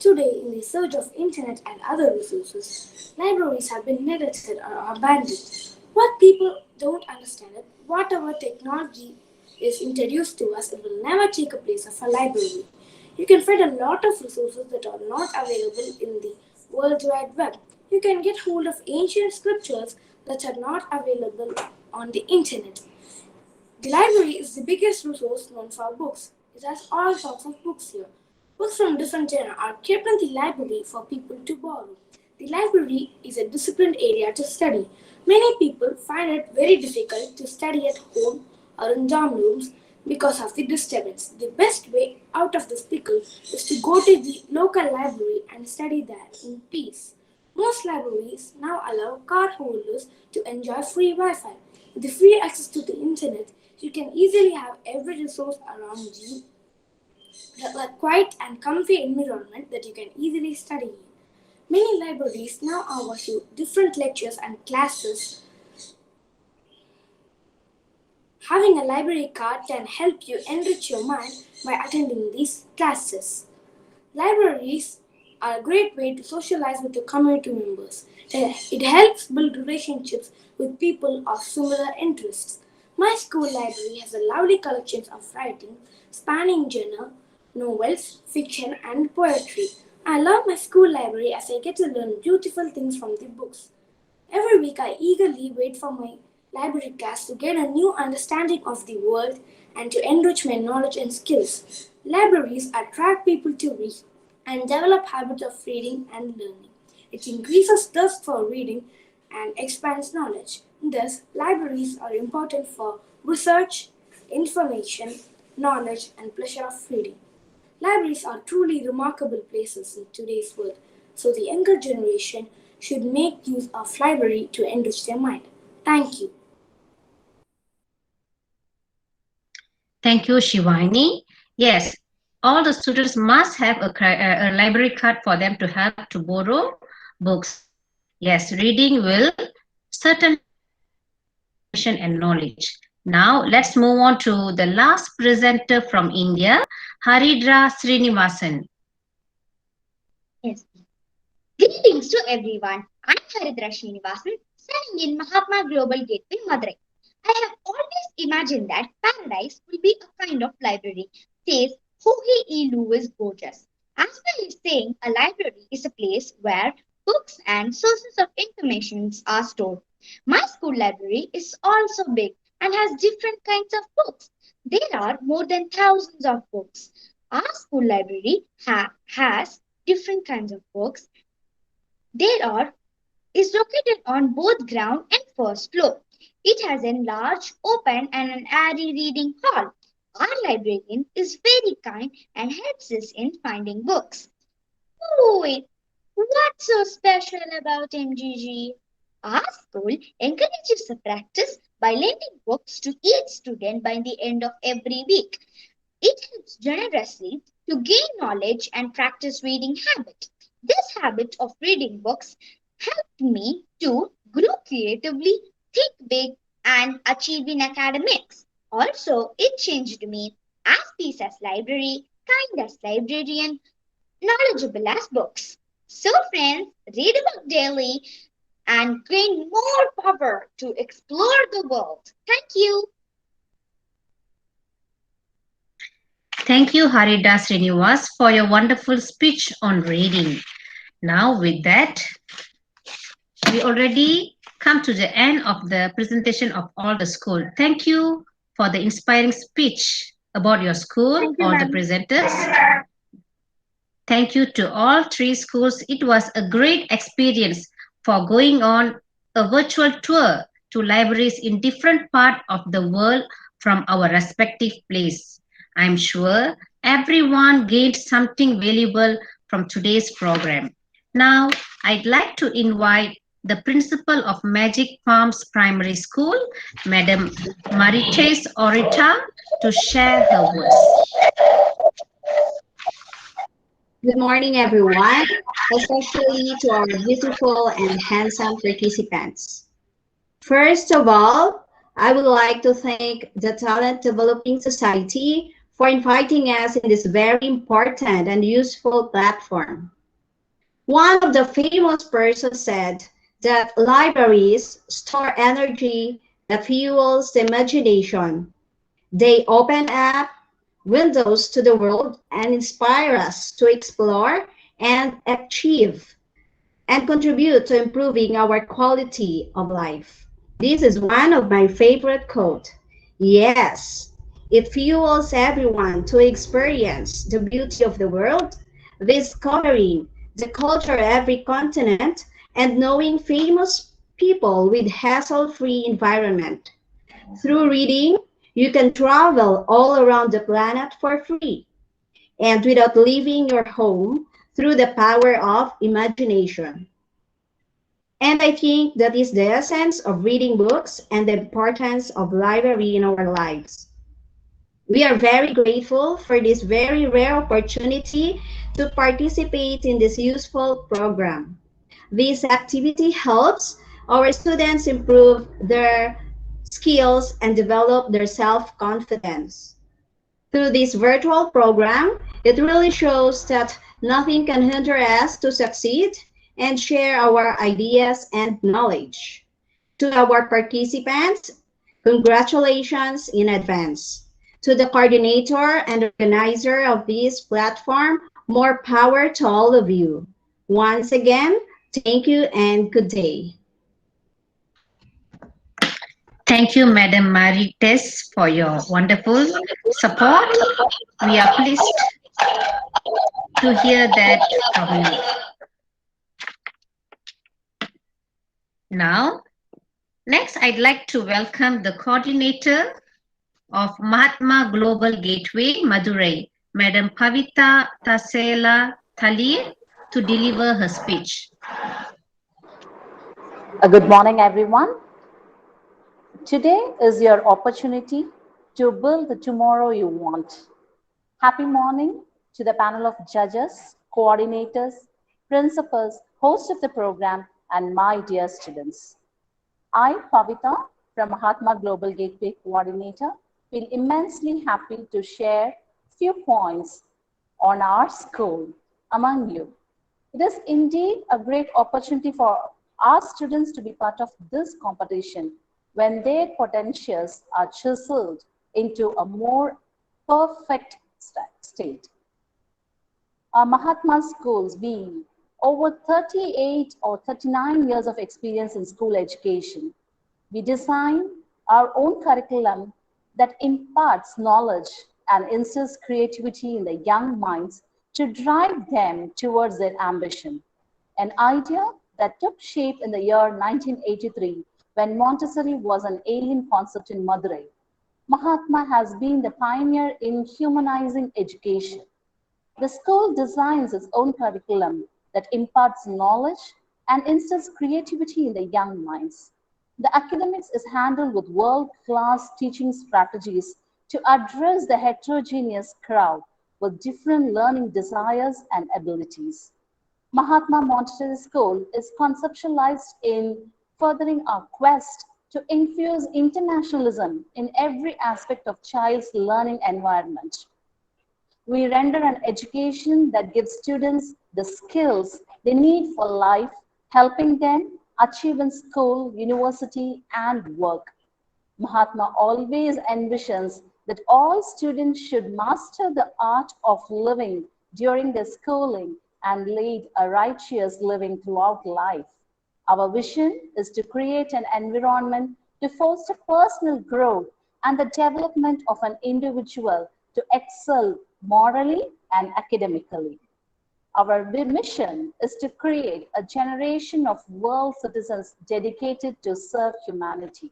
Today, in the surge of internet and other resources, libraries have been neglected or abandoned. What people don't understand is whatever technology is introduced to us, it will never take a place of a library. You can find a lot of resources that are not available in the World Wide Web. You can get hold of ancient scriptures that are not available on the internet. The library is the biggest resource known for books. It has all sorts of books here. Books from different genres are kept in the library for people to borrow. The library is a disciplined area to study. Many people find it very difficult to study at home or in dorm rooms because of the disturbance. The best way out of this pickle is to go to the local library and study there in peace. Most libraries now allow card holders to enjoy free Wi-Fi. With the free access to the internet, you can easily have every resource around you, a quiet and comfy environment that you can easily study in. Many libraries now offer you different lectures and classes. Having a library card can help you enrich your mind by attending these classes. Libraries are a great way to socialize with your community members. It helps build relationships with people of similar interests. My school library has a lovely collection of writing spanning genre, novels, fiction, and poetry. I love my school library as I get to learn beautiful things from the books. Every week, I eagerly wait for my library class to get a new understanding of the world and to enrich my knowledge and skills. Libraries attract people to read and develop habits of reading and learning. It increases thirst for reading and expands knowledge. Thus, libraries are important for research, information, knowledge, and pleasure of reading. Libraries are truly remarkable places in today's world, so the younger generation should make use of library to enrich their mind. Thank you. Thank you, Shivani. Yes, all the students must have a library card for them to help to borrow books. Yes, reading will certainly information and knowledge. Now, let's move on to the last presenter from India, Haridra Srinivasan. Yes. Greetings to everyone. I'm Haridra Srinivasan, studying in Mahatma Global Gateway, Madurai. I have always imagined that paradise will be a kind of library, says Jorge E. Luis Borges. As well as saying a library is a place where books and sources of information are stored. My school library is also big and has different kinds of books. There are more than thousands of books. Our school library has different kinds of books. There are is located on both ground and first floor. It has a large, open, and an airy reading hall. Our librarian is very kind and helps us in finding books. Oh, wait, what's so special about MGG? Our school encourages a practice by lending books to each student by the end of every week. It helps generously to gain knowledge and practice reading habit. This habit of reading books helped me to grow creatively, think big, and achieve in academics. Also, it changed me as peace as library, kind as librarian, knowledgeable as books. So, friends, read a book daily and gain more power to explore the world. Thank you. Thank you, Haridas Srinivas, for your wonderful speech on reading. Now, with that, we already come to the end of the presentation of all the school. Thank you for the inspiring speech about your school, Thank you, all the ma'am. presenters. Thank you to all three schools. It was a great experience for going on a virtual tour to libraries in different parts of the world from our respective place. I'm sure everyone gained something valuable from today's program. Now, I'd like to invite the principal of Magic Farms Primary School, Madam Marites Orita, to share her words. Good morning, everyone, especially to our beautiful and handsome participants. First of all, I would like to thank the Talent Developing Society for inviting us in this very important and useful platform. One of the famous persons said that libraries store energy that fuels the imagination. They open up windows to the world and inspire us to explore and achieve and contribute to improving our quality of life. This is one of my favorite quotes. Yes, it fuels everyone to experience the beauty of the world, discovering the culture of every continent, and knowing famous people with hassle-free environment. Through reading, you can travel all around the planet for free and without leaving your home through the power of imagination. And I think that is the essence of reading books and the importance of library in our lives. We are very grateful for this very rare opportunity to participate in this useful program. This activity helps our students improve their skills and develop their self-confidence. Through this virtual program, it really shows that nothing can hinder us to succeed and share our ideas and knowledge. To our participants, congratulations in advance. To the coordinator and organizer of this platform, more power to all of you. Once again, thank you and good day. Thank you, Madam Marites, for your wonderful support. We are pleased to hear that from you. Now, next, I'd like to welcome the coordinator of Mahatma Global Gateway, Madurai, Madam Pavita Tasela Thalir, to deliver her speech. Good morning, everyone. Today is your opportunity to build the tomorrow you want. Happy morning to the panel of judges, coordinators, principals, hosts of the program, and my dear students. I, Pavita, from Mahatma Global Gateway Coordinator, feel immensely happy to share a few points on our school among you. It is indeed a great opportunity for our students to be part of this competition when their potentials are chiseled into a more perfect state. Our Mahatma schools being over 38 or 39 years of experience in school education, we design our own curriculum that imparts knowledge and instills creativity in the young minds to drive them towards their ambition. An idea that took shape in the year 1983 when Montessori was an alien concept in Madurai. Mahatma has been the pioneer in humanizing education. The school designs its own curriculum that imparts knowledge and instills creativity in the young minds. The academics is handled with world-class teaching strategies to address the heterogeneous crowd with different learning desires and abilities. Mahatma Montessori School is conceptualized in furthering our quest to infuse internationalism in every aspect of child's learning environment. We render an education that gives students the skills they need for life, helping them achieve in school, university, and work. Mahatma always envisions that all students should master the art of living during their schooling and lead a righteous living throughout life. Our vision is to create an environment to foster personal growth and the development of an individual to excel morally and academically. Our mission is to create a generation of world citizens dedicated to serve humanity.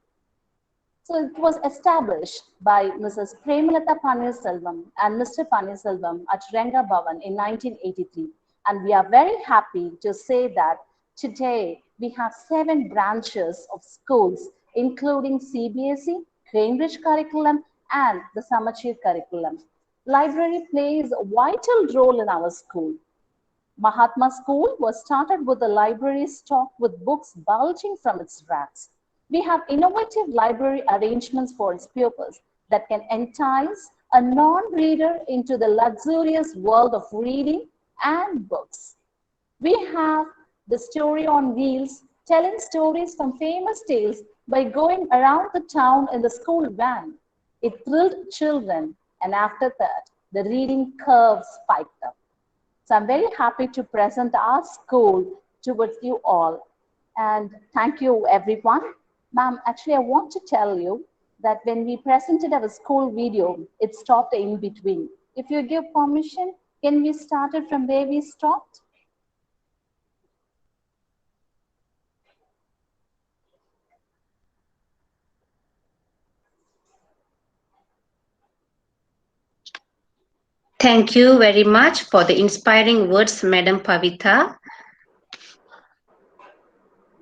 So it was established by Mrs. Premalata Panirselvam and Mr. Panirselvam at Renga Bhavan in 1983. And we are very happy to say that today we have 7 branches of schools, including CBSE, Cambridge curriculum, and the Samachir curriculum. Library plays a vital role in our school. Mahatma School was started with a library stocked with books bulging from its racks. We have innovative library arrangements for its pupils that can entice a non-reader into the luxurious world of reading and books. We have the story on wheels, telling stories from famous tales by going around the town in the school van. It thrilled children, and after that, the reading curve spiked up. So I'm very happy to present our school towards you all. And thank you, everyone. Ma'am, actually, I want to tell you that when we presented our school video, it stopped in between. If you give permission, can we start it from where we stopped? Thank you very much for the inspiring words, Madam Pavita.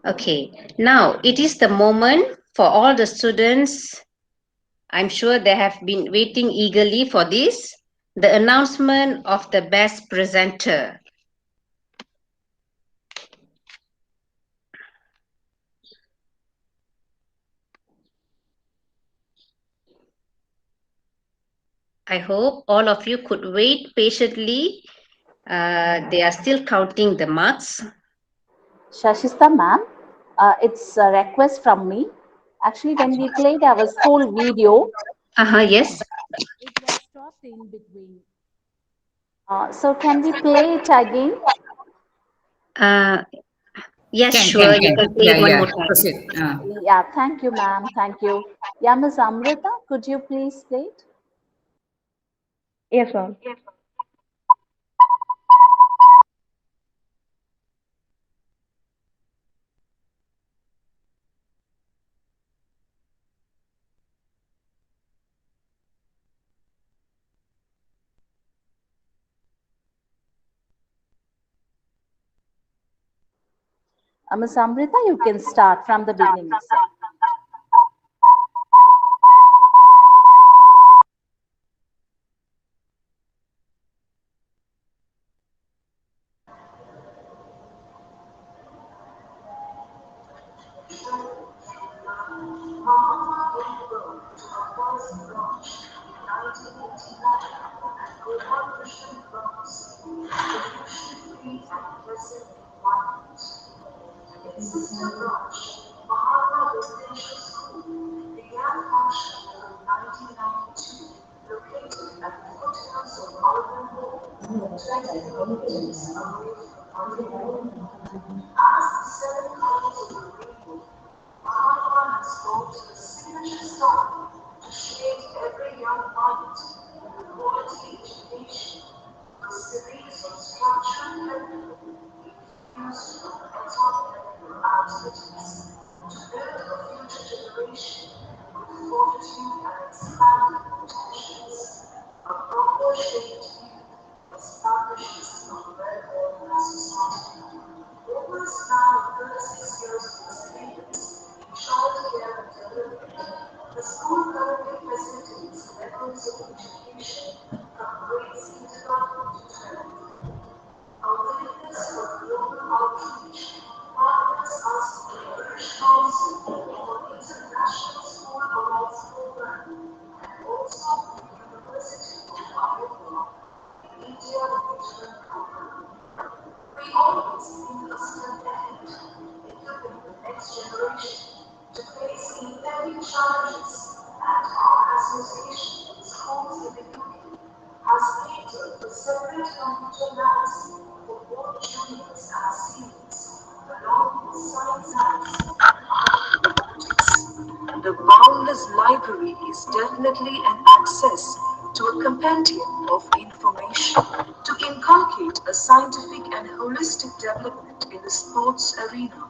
Okay, now it is the moment for all the students. I'm sure they have been waiting eagerly for this, the announcement of the best presenter. I hope all of you could wait patiently. They are still counting the marks. Shashista ma'am, it's a request from me. Actually, when we played our school video, Yes. it was stopped in between. So can we play it again? Yes, Can, sure. can, You can. can play Yeah, it one yeah. more time. Proceed. Yeah, thank you, ma'am. Thank you. Yeah, Ms. Amrita, could you please play it? Yes, ma'am. Ms. Amrita, you can start from the beginning, sir. Chinese and our association with schools in the UK has created a separate computer labs for both juniors and seniors, along with science labs and mathematics. The Boundless Library is definitely an access to a compendium of information to inculcate a scientific and holistic development in the sports arena.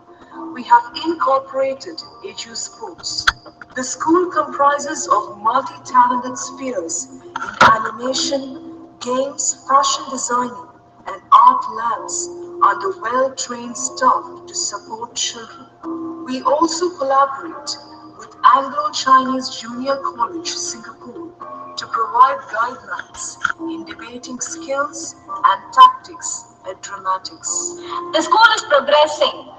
We have incorporated Edu Sports. The school comprises of multi-talented spheres in animation, games, fashion designing, and art labs under well-trained staff to support children. We also collaborate with Anglo-Chinese Junior College, Singapore, to provide guidelines in debating skills and tactics at dramatics. The school is progressing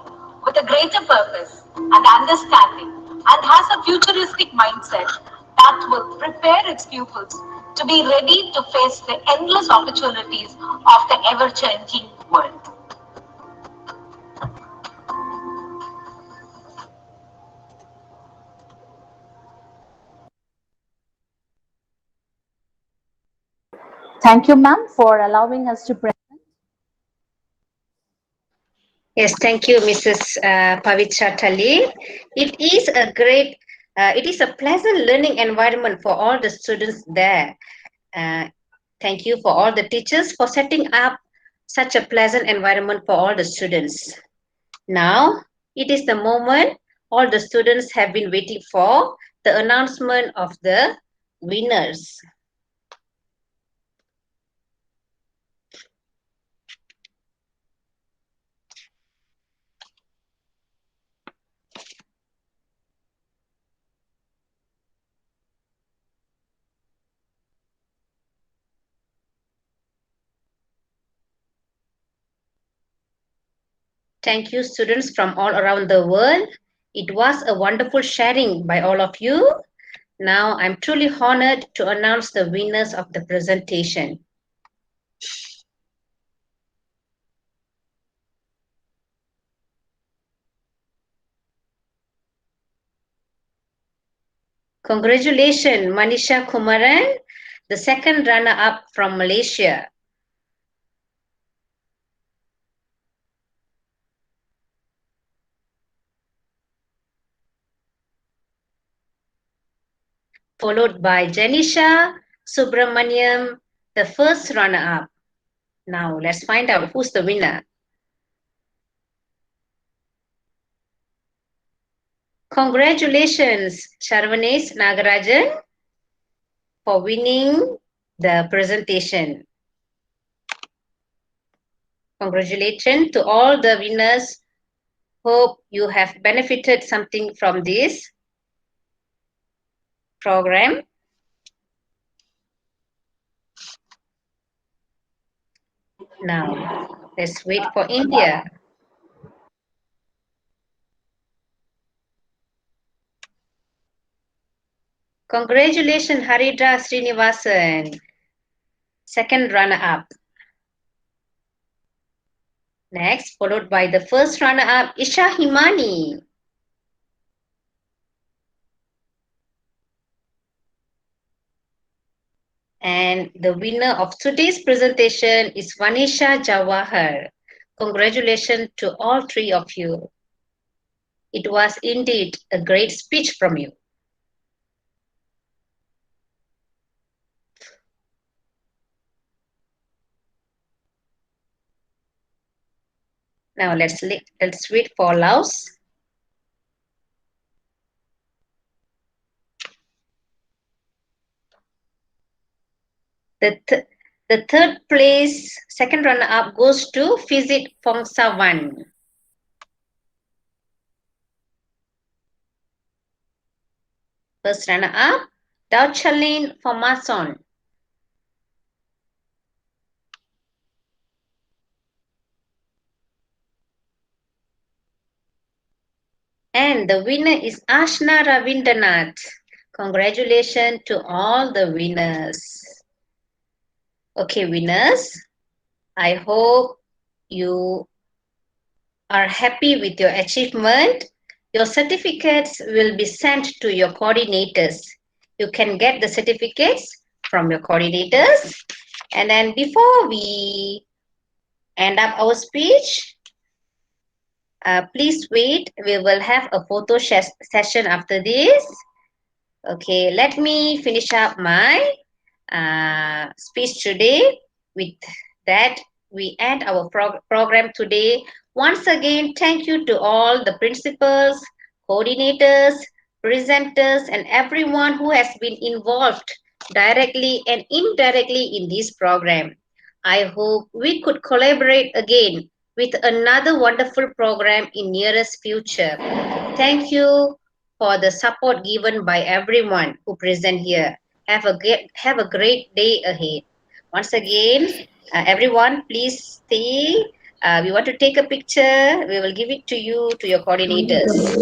with a greater purpose and understanding and has a futuristic mindset that will prepare its pupils to be ready to face the endless opportunities of the ever-changing world. Thank you, ma'am, for allowing us to present. Yes, thank you, Mrs. Pavitra Tali. It is a pleasant learning environment for all the students there. Thank you for all the teachers for setting up such a pleasant environment for all the students. Now, it is the moment all the students have been waiting for, the announcement of the winners. Thank you, students from all around the world. It was a wonderful sharing by all of you. Now, I'm truly honored to announce the winners of the presentation. Congratulations, Manisha Kumaran, the second runner-up from Malaysia. Followed by Janisha Subramaniam, the first runner-up. Now, let's find out who's the winner. Congratulations, Sharvanesh Nagarajan, for winning the presentation. Congratulations to all the winners. Hope you have benefited something from this program. Now, let's wait for India. Congratulations, Haridra Srinivasan, second runner-up. Next, followed by the first runner-up, Isha Himani. And the winner of today's presentation is Vanisha Jawahar. Congratulations to all three of you. It was indeed a great speech from you. Now let's wait for Laos. The third place, second runner-up goes to Fizit Phongsavan. First runner-up, Dauchalin Formason. And the winner is Ashna Ravindranath. Congratulations to all the winners. Okay, winners, I hope you are happy with your achievement. Your certificates will be sent to your coordinators. You can get the certificates from your coordinators. And then before we end up our speech, please wait. We will have a photo session after this. Okay, let me finish up my speech today. With that, we end our program today. Once again, thank you to all the principals, coordinators, presenters, and everyone who has been involved directly and indirectly in this program. I hope we could collaborate again with another wonderful program in nearest future. Thank you for the support given by everyone who present here. Have a great day ahead. Once again, everyone, please stay. We want to take a picture. We will give it to you, to your coordinators.